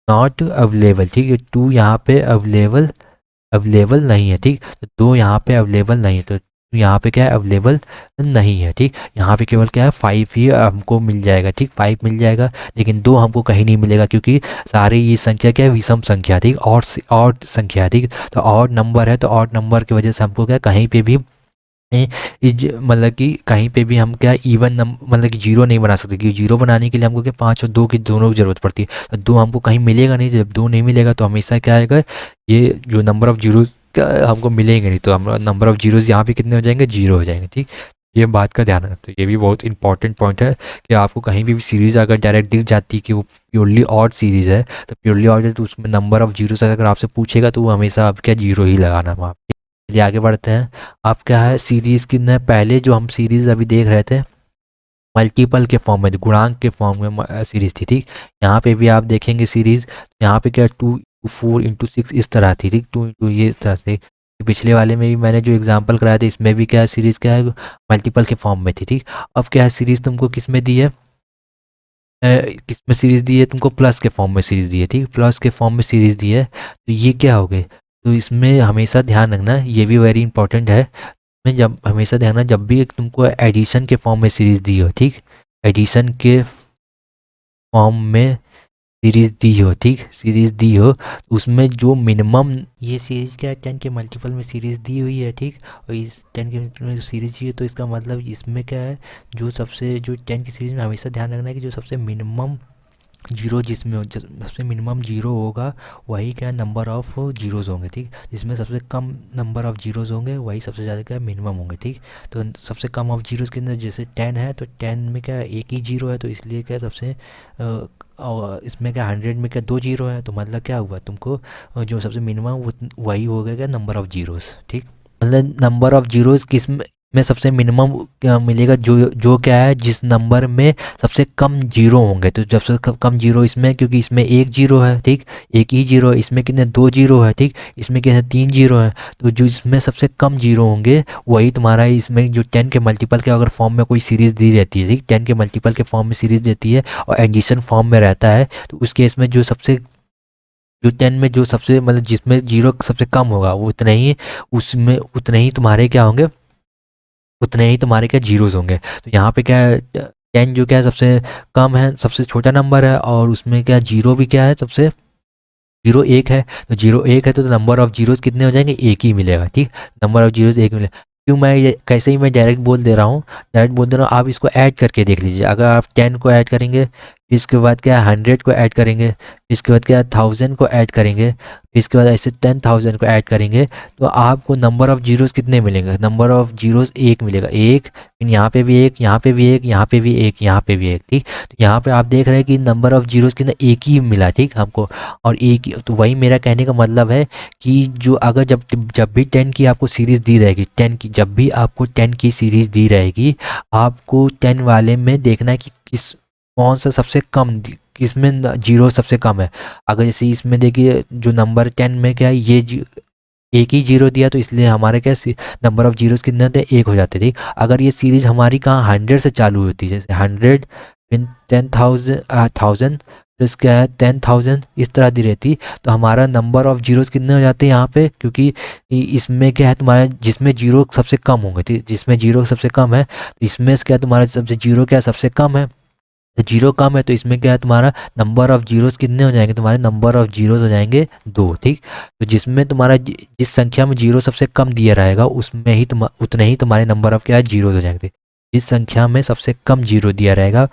not available, ठीक है। 2 यहाँ पे अवेलेबल नहीं है, ठीक। तो 2 यहाँ पे अवेलेबल नहीं है, तो यहाँ पे क्या है, अवेलेबल नहीं है, ठीक। यहाँ पे केवल क्या है, 5 ही हमको मिल जाएगा, ठीक, 5 मिल जाएगा। लेकिन 2 हमको कहीं नहीं मिलेगा क्योंकि सारी ये संख्या क्या है, विषम संख्या, ठीक, और संख्या, ठीक। तो और नंबर है, तो और नंबर की वजह से हमको क्या कहीं पे भी मतलब कि कहीं पे भी हम क्या इवन मतलब कि जीरो नहीं बना सकते। क्योंकि जीरो बनाने के लिए हमको क्या 5 और 2 की दोनों की ज़रूरत पड़ती है। तो 2 हमको कहीं मिलेगा नहीं, जब 2 नहीं मिलेगा तो हमेशा क्या आएगा, ये जो नंबर ऑफ़ जीरो हमको मिलेंगे नहीं। तो हम नंबर ऑफ़ जीरोज़ यहाँ पे कितने हो जाएंगे, जीरो हो जाएंगे, ठीक। ये बात का ध्यान रखते, ये भी बहुत इंपॉर्टेंट पॉइंट है कि आपको कहीं भी सीरीज़ अगर डायरेक्ट दिख जाती है कि वो प्योरली ऑड सीरीज़ है, तो प्योरली ऑड है तो उसमें नंबर ऑफ़ जीरोज़ अगर आपसे पूछेगा तो वो हमेशा आप क्या जीरो ही लगाना वहाँ पे। चलिए आगे बढ़ते हैं। अब क्या है, सीरीज़ की न पहले जो हम सीरीज़ अभी देख रहे थे मल्टीपल के फॉर्म में, गुणांक के फॉर्म में सीरीज़ थी, ठीक। यहाँ पे भी आप देखेंगे सीरीज़, यहाँ पे क्या 2 4 × 6 इस तरह थी, ठीक, 2 ये इस तरह थी। पिछले वाले में भी मैंने जो एग्जांपल कराया था इसमें भी क्या सीरीज़ क्या है, मल्टीपल के फॉर्म में थी, ठीक। अब क्या है, सीरीज़ तुमको किस में दी है, किस में सीरीज़ दी है तुमको, प्लस के फॉर्म में सीरीज़ दी है, ठीक, प्लस के फॉर्म में सीरीज़ दी है। तो ये क्या हो गए, तो इसमें हमेशा ध्यान रखना, ये भी वेरी इंपॉर्टेंट है। में जब हमेशा ध्यान रखना, जब भी तुमको एडिशन के फॉर्म में सीरीज़ दी हो, ठीक, एडिशन के फॉर्म में सीरीज़ दी हो, ठीक, सीरीज़ दी हो, तो उसमें जो मिनिमम, ये सीरीज़ क्या है, 10 के मल्टीपल में सीरीज़ दी हुई है, ठीक। और इस 10 के मल्टीपल में सीरीज़ दी है, तो इसका मतलब इसमें क्या है, जो 10 की सीरीज़ में हमेशा ध्यान रखना है कि जो सबसे मिनिमम जीरो जिसमें सबसे मिनिमम जीरो होगा वही क्या नंबर ऑफ़ जीरोज़ होंगे, ठीक। जिसमें सबसे कम नंबर ऑफ़ जीरोज़ होंगे वही सबसे ज़्यादा क्या मिनिमम होंगे, ठीक। तो सबसे कम ऑफ जीरोज़ के अंदर जैसे 10 है, तो 10 में क्या एक ही जीरो है, तो इसलिए क्या सबसे इसमें क्या 100 में क्या 2 जीरो है, तो मतलब क्या हुआ तुमको जो सबसे मिनिमम वही हो गया क्या नंबर ऑफ़ जीरोज़, ठीक। मतलब नंबर ऑफ़ जीरोज़ किस में सबसे मिनिमम मिलेगा, जो क्या है, जिस नंबर में सबसे कम जीरो होंगे। तो जब से कम जीरो इसमें, क्योंकि इसमें एक जीरो है, ठीक, एक ही जीरो है। इसमें कितने 2 जीरो है, ठीक, इसमें कितने 3 जीरो है। तो जो इसमें सबसे कम जीरो होंगे वही तुम्हारा इसमें जो 10 के मल्टीपल के अगर फॉर्म में कोई सीरीज़ दी रहती है, ठीक, 10 के मल्टीपल के फॉर्म में सीरीज़ देती है और एडिशन फॉर्म में रहता है, तो उस केस में जो 10 में जो सबसे मतलब जिसमें जीरो सबसे कम होगा वो उतना ही, उसमें उतने ही तुम्हारे क्या होंगे, उतने ही तुम्हारे क्या जीरोज़ होंगे। तो यहाँ पे क्या है, 10 जो क्या है सबसे कम है, सबसे छोटा नंबर है, और उसमें क्या जीरो भी क्या है सबसे, जीरो एक है। तो जीरो एक है तो नंबर ऑफ़ जीरोज़ कितने हो जाएंगे, एक ही मिलेगा, ठीक। नंबर ऑफ़ जीरोज़ एक मिलेगा। क्यों मैं ये कैसे ही मैं डायरेक्ट बोल दे रहा हूँ, आप इसको ऐड करके देख लीजिए। अगर आप 10 को ऐड करेंगे, इसके बाद क्या 100 को ऐड करेंगे, इसके बाद क्या 1000 को ऐड करेंगे, इसके बाद ऐसे 10,000 को ऐड करेंगे, तो आपको नंबर ऑफ़ जीरोज़ कितने मिलेंगे, नंबर ऑफ़ जीरोज़ एक मिलेगा, एक। फिर यहाँ पे भी एक, यहाँ पे भी एक, यहाँ पे भी एक, यहाँ पे भी एक, ठीक। तो यहाँ पे आप देख रहे हैं कि नंबर ऑफ़ जीरोज़ के अंदर एक ही मिला, ठीक, हमको, और एक ही। तो वही मेरा कहने का मतलब है कि जो अगर जब भी 10 की आपको सीरीज़ दी रहेगी, 10 की जब भी आपको 10 की सीरीज़ दी रहेगी, आपको 10 वाले में देखना है कि कौन सा सबसे कम किसमें जीरो सबसे कम है। अगर जैसे इसमें देखिए जो नंबर 10 में क्या है, ये एक ही जीरो दिया, तो इसलिए हमारे क्या नंबर ऑफ़ जीरोज़ कितने होते हैं, एक हो जाते, ठीक। अगर ये सीरीज़ हमारी कहाँ 100 से चालू होती है, जैसे 100 फिर 10,000 1000 प्लस क्या है 10,000 इस तरह दी रहती, तो हमारा नंबर ऑफ जीरोस कितने हो जाते हैं यहाँ पे, क्योंकि इसमें क्या है तुम्हारा जिसमें जीरो सबसे कम होंगे, ठीक, जिसमें जीरो सबसे कम है तो इसमें क्या है तुम्हारा सबसे जीरो क्या सबसे कम है, तो जीरो कम है तो इसमें क्या है तुम्हारा नंबर ऑफ जीरोस कितने हो जाएंगे, तुम्हारे नंबर ऑफ जीरोस हो जाएंगे 2, ठीक। तो जिसमें तुम्हारा जिस संख्या में जीरो सबसे कम दिया रहेगा उसमें ही उतने ही तुम्हारे नंबर ऑफ क्या है जीरोस हो जाएंगे। जिस संख्या में सबसे कम जीरो दिया रहेगा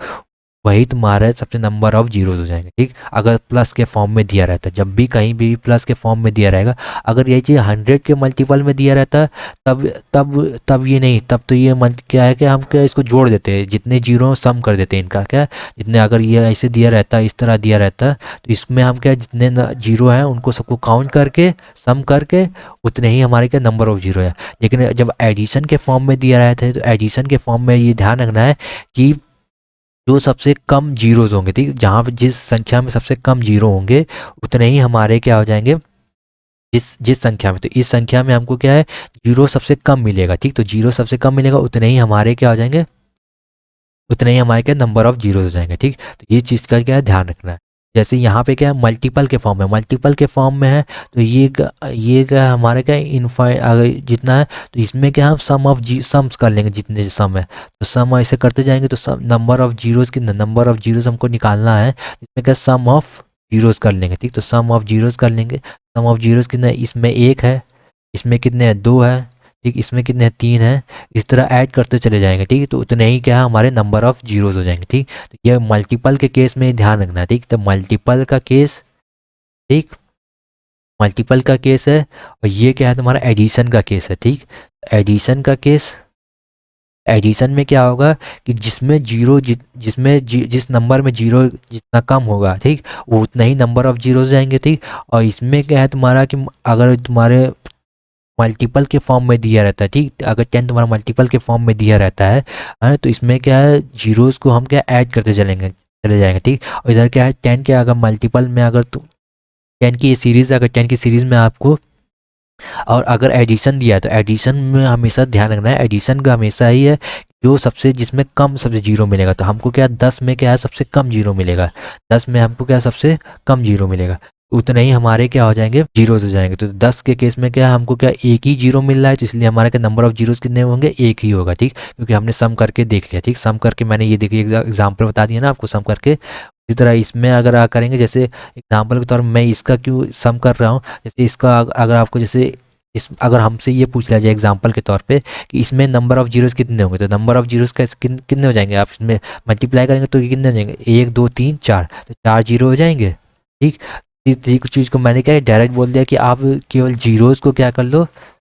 वही तुम्हारा सबसे नंबर ऑफ जीरोस हो जाएंगे, ठीक। अगर प्लस के फॉर्म में दिया रहता है, जब भी कहीं भी प्लस के फॉर्म में दिया रहेगा, अगर यही चीज़ 100 के मल्टीपल में दिया रहता है तब तब तब ये नहीं, तब तो ये क्या है कि हम क्या इसको जोड़ देते हैं, जितने जीरो सम कर देते हैं इनका क्या, जितने अगर ये ऐसे दिया रहता है इस तरह दिया रहता है तो इसमें हम क्या जितने जीरो हैं उनको सबको काउंट करके सम करके उतने ही हमारे क्या नंबर ऑफ जीरो है। लेकिन जब एडिशन के फॉर्म में दिया रहता है तो एडिशन के फॉर्म में ये ध्यान रखना है कि जो सबसे कम जीरोज होंगे, ठीक, जहाँ पे जिस संख्या में सबसे कम जीरो होंगे उतने ही हमारे क्या हो जाएंगे जिस जिस संख्या में, तो इस संख्या में हमको क्या है जीरो सबसे कम मिलेगा, ठीक। तो जीरो सबसे कम मिलेगा उतने ही हमारे क्या हो जाएंगे, उतने ही हमारे क्या नंबर ऑफ जीरोज हो जाएंगे, ठीक। तो ये चीज़ का क्या है ध्यान रखना है। जैसे यहाँ पे क्या है मल्टीपल के फॉर्म में, मल्टीपल के फॉर्म में है तो ये क्या हमारे क्या अगर जितना है तो इसमें क्या हम सम ऑफ सम्स कर लेंगे, जितने सम है तो सम ऐसे करते जाएंगे तो सम नंबर ऑफ जीरोज कितना, नंबर ऑफ जीरोज हमको निकालना है, इसमें क्या सम ऑफ जीरोज कर लेंगे, ठीक। तो सम ऑफ जीरोज कर लेंगे, सम ऑफ जीरोज कितना है, इसमें 1 है, इसमें कितने हैं 2 है, ठीक, इसमें कितने हैं 3 है, इस तरह ऐड करते चले जाएंगे, ठीक। तो उतने ही क्या है हमारे नंबर ऑफ जीरोज हो जाएंगे, ठीक। तो ये मल्टीपल के केस में ध्यान रखना है, ठीक। तो मल्टीपल का केस, ठीक, मल्टीपल का केस है, और ये क्या है तुम्हारा एडिशन का केस है, ठीक। एडिशन का केस, एडिशन में क्या होगा कि जिसमें जीरो जिस नंबर में जीरो जितना कम होगा, ठीक, वो उतना ही नंबर ऑफ जीरो जाएंगे, ठीक। और इसमें क्या है तुम्हारा कि अगर तुम्हारे मल्टीपल के फॉर्म में दिया रहता है, ठीक, अगर 10 तुम्हारा मल्टीपल के फॉर्म में दिया रहता है तो इसमें क्या है जीरोस को हम क्या ऐड करते चले जाएंगे, ठीक। और इधर क्या है 10 के अगर मल्टीपल में अगर 10 की ये सीरीज़, अगर 10 की सीरीज़ में आपको और अगर एडिशन दिया है तो एडिशन में हमेशा ध्यान रखना है, एडिशन का हमेशा ही है जो सबसे जिसमें कम सबसे जीरो मिलेगा, तो हमको क्या 10 में क्या है सबसे कम जीरो मिलेगा, 10 में हमको क्या सबसे कम जीरो मिलेगा, उतने ही हमारे क्या हो जाएंगे जीरोस हो जाएंगे। तो 10 के केस में क्या हमको क्या एक ही जीरो मिल रहा है, तो इसलिए हमारे क्या नंबर ऑफ जीरोस कितने होंगे, एक ही होगा, ठीक, क्योंकि हमने सम करके देख लिया, ठीक। सम करके मैंने ये देखिए एग्जाम्पल बता दिया ना आपको सम करके। इसी तरह इसमें अगर आप करेंगे, जैसे एग्जाम्पल के तौर पर मैं इसका क्यों सम कर रहा हूँ, जैसे इसका अगर आपको जैसे इस अगर हमसे ये पूछ लिया जाए एग्जाम्पल के तौर पे कि इसमें नंबर ऑफ जीरोस कितने होंगे, तो नंबर ऑफ जीरोस का कितने हो जाएंगे, आप इसमें मल्टीप्लाई करेंगे तो ये कितने हो जाएंगे 1 2 3 4, तो 4 जीरो हो जाएंगे, ठीक। इस चीज़ को मैंने क्या डायरेक्ट बोल दिया कि आप केवल जीरोस को क्या कर लो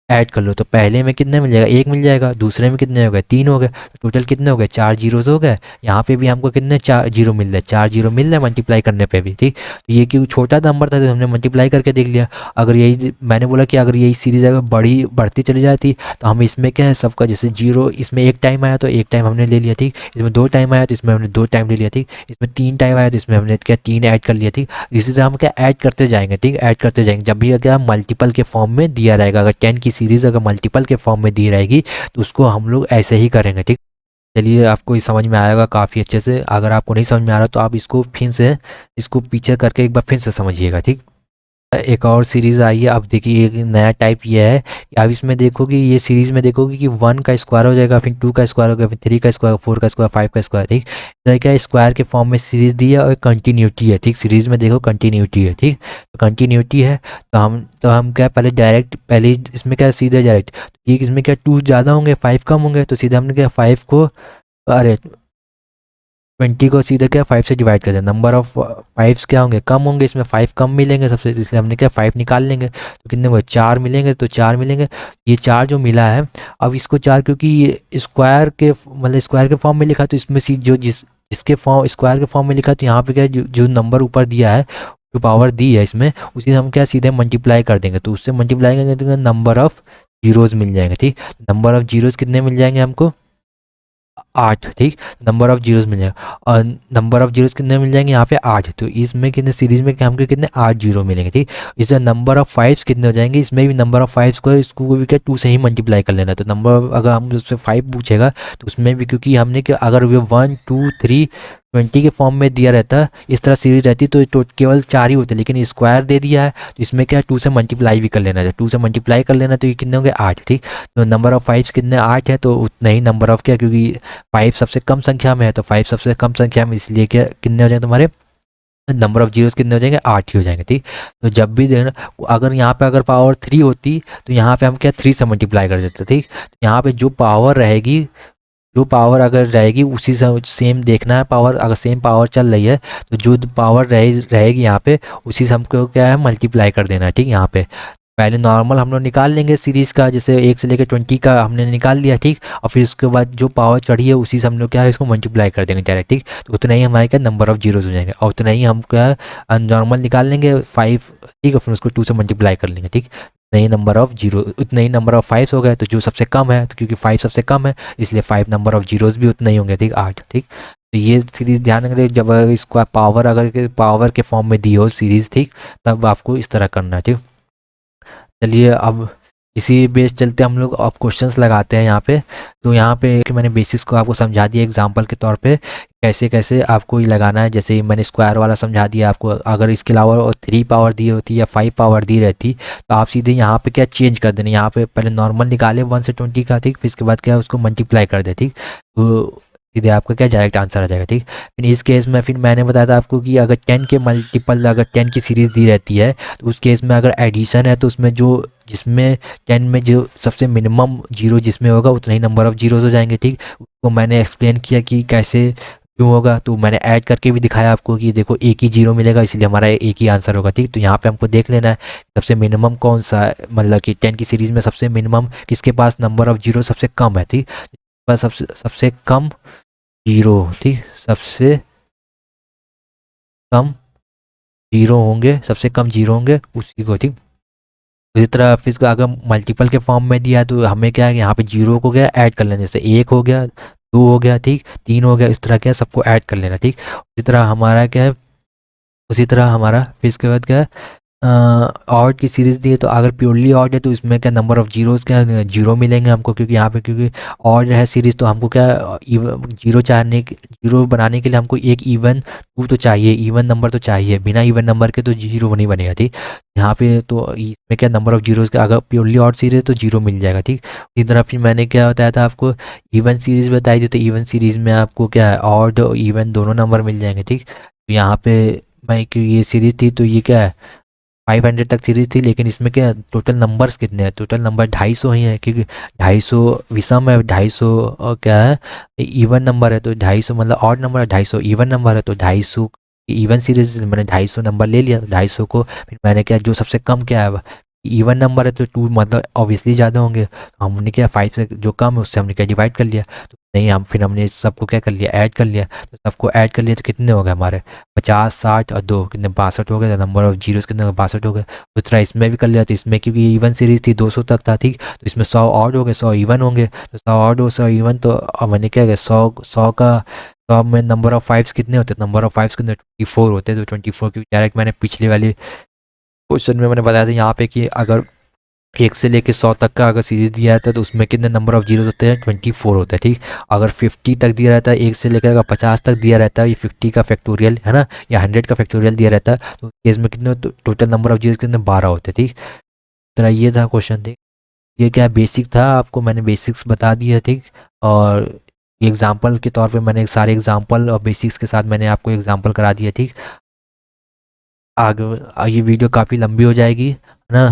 ऐड कर लो, तो पहले में कितने मिल जाएगा 1 मिल जाएगा, दूसरे में कितने हो गए 3 हो गए, तो टोटल कितने हो गए 4 जीरोस हो गए। यहाँ पे भी हमको कितने 4 जीरो मिल रहे हैं, 4 जीरो मिल रहे हैं मल्टीप्लाई करने पे भी, ठीक। तो ये क्यों छोटा नंबर था तो हमने मल्टीप्लाई करके देख लिया। अगर यही मैंने बोला कि अगर यही सीरीज अगर बढ़ती चली जाती तो हम इसमें क्या है सबका जैसे जीरो इसमें 1 टाइम आया तो 1 टाइम हमने ले लिया, ठीक। इसमें 2 टाइम आया तो इसमें हमने 2 टाइम ले लिया, ठीक। इसमें 3 टाइम आया तो इसमें हमने क्या 3 ऐड कर लिया, ठीक। इसी तरह हम क्या ऐड करते जाएंगे, ठीक, ऐड करते जाएंगे जब भी क्या मल्टीपल के फॉर्म में दिया रहेगा। अगर 10 की सीरीज अगर मल्टीपल के फॉर्म में दी रहेगी तो उसको हम लोग ऐसे ही करेंगे, ठीक। चलिए आपको ये समझ में आएगा काफ़ी अच्छे से। अगर आपको नहीं समझ में आ रहा तो आप इसको फिर से इसको पीछे करके एक बार फिर से समझिएगा, ठीक। एक और सीरीज़ आई है, अब देखिए एक नया टाइप ये है कि अब इसमें देखोगे ये सीरीज़ में देखोगे कि 1 का स्क्वायर हो जाएगा, फिर 2 का स्क्वायर हो गया, फिर 3 का स्क्वायर, 4 का स्क्वायर, 5 का स्क्वायर, ठीक। तो क्या स्क्वायर के फॉर्म में सीरीज़ दी है और कंटिन्यूटी है, ठीक। सीरीज़ में देखो कंटिन्यूटी है, ठीक। तो कंटिन्यूटी है तो हम क्या पहले इसमें क्या सीधे डायरेक्ट ठीक, इसमें क्या 2 ज़्यादा होंगे 5 कम होंगे, तो सीधे हमने क्या 5 को अरे 20 को सीधे क्या 5 से डिवाइड कर दिया। नंबर ऑफ 5 क्या होंगे कम होंगे, इसमें 5 कम मिलेंगे सबसे, इसलिए हमने क्या 5 निकाल लेंगे, तो कितने हुए 4 मिलेंगे, तो 4 मिलेंगे। ये 4 जो मिला है अब इसको 4 क्योंकि ये स्क्वायर के मतलब स्क्वायर के फॉर्म में लिखा तो इसमें सी जो जिसके फॉर्म स्क्वायर के फॉर्म में लिखा तो यहाँ पे क्या जो नंबर ऊपर दिया है जो पावर दी है इसमें उसी हम क्या सीधे मल्टीप्लाई कर देंगे, तो उससे मल्टीप्लाई करेंगे तो नंबर ऑफ जीरोज़ मिल जाएंगे, ठीक। नंबर ऑफ जीरोज़ कितने मिल जाएंगे हमको 8, ठीक। नंबर ऑफ जीरोस मिल जाएगा और नंबर ऑफ जीरोस कितने मिल जाएंगे यहाँ पे 8, तो इसमें कितने सीरीज में हमको कितने 8 जीरो मिलेंगे, ठीक। इसमें नंबर ऑफ 5 कितने हो जाएंगे, इसमें भी नंबर ऑफ 5 को इसको भी क्या 2 से ही मल्टीप्लाई कर लेना, तो नंबर अगर हम उससे 5 पूछेगा तो उसमें भी क्योंकि हमने कि अगर वे 1 2 3 20 के फॉर्म में दिया रहता, इस तरह सीरीज रहती तो केवल 4 ही होते, लेकिन स्क्वायर दे दिया है तो इसमें क्या है 2 से मल्टीप्लाई भी कर लेना है, 2 से मल्टीप्लाई कर लेना तो ये कितने होंगे 8, ठीक। तो नंबर ऑफ 5 कितने 8 है, तो उतना ही नंबर ऑफ क्या, क्योंकि 5 सबसे कम संख्या में है तो 5 सबसे कम संख्या में, इसलिए क्या कितने हो जाएंगे तुम्हारे नंबर ऑफ जीरोस कितने हो जाएंगे 8 ही हो जाएंगे, ठीक। तो जब भी देखना, अगर यहाँ पे अगर पावर 3 होती तो यहाँ पे हम क्या 3 से मल्टीप्लाई कर देते, ठीक। तो यहाँ पे जो पावर रहेगी, जो पावर अगर रहेगी उसी से सेम देखना है, पावर अगर सेम पावर चल रही है तो जो पावर रहेगी यहाँ पे उसी से हमको क्या है मल्टीप्लाई कर देना है, ठीक। यहाँ पे पहले नॉर्मल हम लोग निकाल लेंगे सीरीज़ का, जैसे 1 से लेकर 20 का हमने निकाल लिया, ठीक। और फिर उसके बाद जो पावर चढ़ी है उसी से हम लोग क्या है इसको मल्टीप्लाई कर देंगे डायरेक्ट, ठीक। तो उतना ही हमारे क्या नंबर ऑफ जीरोस हो जाएंगे, और उतना ही हम क्या नॉर्मल निकाल लेंगे 5, ठीक है, फिर उसको 2 से मल्टीप्लाई कर लेंगे, ठीक। नई नंबर ऑफ जीरो, उतना ही नंबर ऑफ 5 हो गए, तो जो सबसे कम है, तो क्योंकि 5 सबसे कम है इसलिए 5 नंबर ऑफ जीरोस भी उतना ही होंगे, ठीक 8, ठीक। तो ये सीरीज़ ध्यान रखिए, जब अगर इसको पावर अगर पावर के फॉर्म में दी हो सीरीज़, ठीक, तब आपको इस तरह करना है, ठीक। चलिए अब इसी बेस चलते हम लोग अब क्वेश्चंस लगाते हैं यहाँ पे। तो यहाँ पे कि मैंने बेसिस को आपको समझा दिया एग्जांपल के तौर पे कैसे कैसे आपको ये लगाना है, जैसे मैंने स्क्वायर वाला समझा दिया आपको। अगर इसके अलावा 3 पावर दी होती या 5 पावर दी रहती तो आप सीधे यहाँ पे क्या चेंज कर देना, यहाँ पे पहले नॉर्मल निकाले 1 से 20 का, ठीक, फिर इसके बाद क्या उसको मल्टीप्लाई कर दे, ठीक। तो सीधे आपका क्या डायरेक्ट आंसर आ जाएगा, ठीक। फिर इस केस में फिर मैंने बताया था आपको कि अगर 10 के मल्टीपल, अगर 10 की सीरीज़ दी रहती है तो उस केस में अगर एडिशन है तो उसमें जो जिसमें 10 में जो सबसे मिनिमम जीरो जिसमें होगा उतना ही नंबर ऑफ जीरोस हो जाएंगे, ठीक। उसको मैंने एक्सप्लेन किया कि कैसे क्यों होगा, तो मैंने ऐड करके भी दिखाया आपको कि देखो एक ही जीरो मिलेगा इसलिए हमारा एक ही आंसर होगा, ठीक। तो यहाँ पे हमको देख लेना है सबसे मिनिमम कौन सा है, मतलब कि 10 की सीरीज़ में सबसे मिनिमम किसके पास नंबर ऑफ जीरो सबसे कम है, ठीक। बस सबसे सबसे कम जीरो, ठीक, सबसे कम जीरो होंगे, सबसे कम जीरो होंगे उसी को, ठीक। इसी तरह फिर इसको अगर मल्टीपल के फॉर्म में दिया है तो हमें क्या है यहाँ पे जीरो को क्या ऐड कर लेना, जैसे 1 हो गया, 2 हो गया, ठीक, 3 हो गया, इस तरह क्या सबको ऐड कर लेना, ठीक। इसी तरह हमारा क्या है, उसी तरह हमारा फिर इसके बाद क्या है ऑड की सीरीज़ दी है, तो अगर प्योरली ऑड है तो इसमें क्या नंबर ऑफ जीरोस क्या जीरो मिलेंगे हमको, क्योंकि यहाँ पे क्योंकि ऑड है सीरीज़ तो हमको क्या जीरो बनाने के लिए हमको एक इवन टू तो चाहिए, इवन नंबर तो चाहिए, बिना इवन नंबर के तो जीरो नहीं बनेगा, ठीक। यहाँ पे तो इसमें क्या नंबर ऑफ जीरोस का अगर प्योरली ऑड सीरीज़ तो जीरो मिल जाएगा, ठीक। इसी तरह फिर मैंने क्या बताया था आपको इवन सीरीज़ बताई थी, तो इवन सीरीज़ में आपको क्या है ऑड और इवन दोनों नंबर मिल जाएंगे, ठीक। तो यहाँ पे मैं ये सीरीज़ थी तो ये क्या है 500 तक सीरीज थी, लेकिन इसमें क्या टोटल नंबर्स कितने हैं, टोटल नंबर 250 ही है, क्योंकि 250 विषम है, 250 और क्या है इवन नंबर है, तो 250 मतलब ऑड नंबर है, 250 इवन नंबर है, तो 250 इवन सीरीज मैंने 250 नंबर ले लिया, 250 को फिर मैंने क्या जो सबसे कम क्या है इवन नंबर है तो 2 मतलब ऑब्वियसली ज़्यादा होंगे, हमने क्या 5 से जो कम है उससे हमने क्या डिवाइड कर लिया, तो नहीं हम फिर हमने सबको क्या कर लिया ऐड कर लिया, तो सबको ऐड कर लिया तो कितने हो गए हमारे 50, 60 और 2 कितने 62 हो गए, तो नंबर ऑफ जीरोस कितने 62 हो गए। उस तरह इसमें भी कर लिया, तो इसमें क्योंकि इवन सीरीज थी 200 तक था, ठीक, तो इसमें 100 ऑड हो गए 100 इवन होंगे, तो 100 ऑड हो 100 इवन, तो अब मैंने क्या किया 100 का 100 में नंबर ऑफ 5 कितने होते, नंबर ऑफ 5 कितने 24 होते, तो 24 की डायरेक्ट मैंने पिछले वाली क्वेश्चन में मैंने बताया था यहाँ पे कि अगर 1 से लेके 100 तक का अगर सीरीज दिया रहता है तो उसमें कितने नंबर ऑफ जीरोस होते हैं 24 होता है, ठीक। अगर 50 तक दिया रहता है 1 से लेकर अगर 50 तक दिया रहता है, ये 50 का फैक्टोरियल है ना, या 100 का फैक्टोरियल दिया रहता है, तो केस में कितने टोटल नंबर ऑफ जीरोस कितने 12 होते हैं, ठीक। तरह ये था क्वेश्चन, ठीक। ये क्या बेसिक था, आपको मैंने बेसिक्स बता दिया, ठीक। और एग्जाम्पल के तौर पर मैंने सारे एग्जाम्पल और बेसिक्स के साथ मैंने आपको एग्जाम्पल करा दिया, ठीक। आगे ये वीडियो काफ़ी लंबी हो जाएगी, है ना,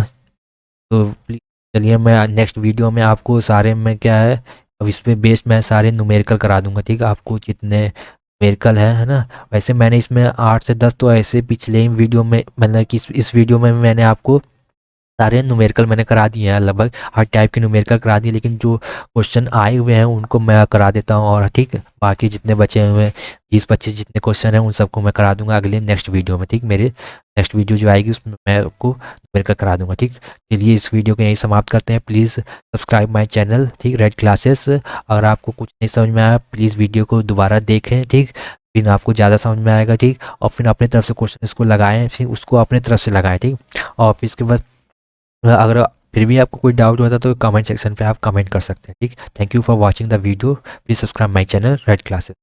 तो प्लीज़ चलिए मैं नेक्स्ट वीडियो में आपको सारे में क्या है अब इस पे बेस्ड मैं सारे न्यूमेरिकल करा दूंगा, ठीक है, आपको जितने न्यूमेरिकल हैं, है ना। वैसे मैंने इसमें 8 से 10 तो ऐसे पिछले ही वीडियो में मतलब कि इस वीडियो में मैंने आपको सारे न्यूमेरिकल मैंने करा दिए हैं, लगभग हर टाइप के न्यूमेरिकल करा दिए, लेकिन जो क्वेश्चन आए हुए हैं उनको मैं करा देता हूँ, और ठीक बाकी जितने बचे हुए हैं 20-25 जितने क्वेश्चन हैं उन सबको मैं करा दूंगा अगले नेक्स्ट वीडियो में, ठीक। मेरे नेक्स्ट वीडियो जो आएगी उसमें मैं आपको न्यूमेरिकल करा दूंगा, ठीक। चलिए इस वीडियो को यहीं समाप्त करते हैं। प्लीज़ सब्सक्राइब माई चैनल, ठीक, रेड क्लासेस। अगर आपको कुछ नहीं समझ में आया प्लीज़ वीडियो को दोबारा देखें, ठीक, फिर आपको ज़्यादा समझ में आएगा, ठीक। और फिर अपनी तरफ से क्वेश्चन इसको लगाएं, फिर उसको अपनी तरफ से लगाएं, ठीक। और फिर इसके बाद अगर फिर भी आपको कोई डाउट होता तो कमेंट सेक्शन पे आप कमेंट कर सकते हैं, ठीक। Thank you for watching the video, please subscribe my channel red classes.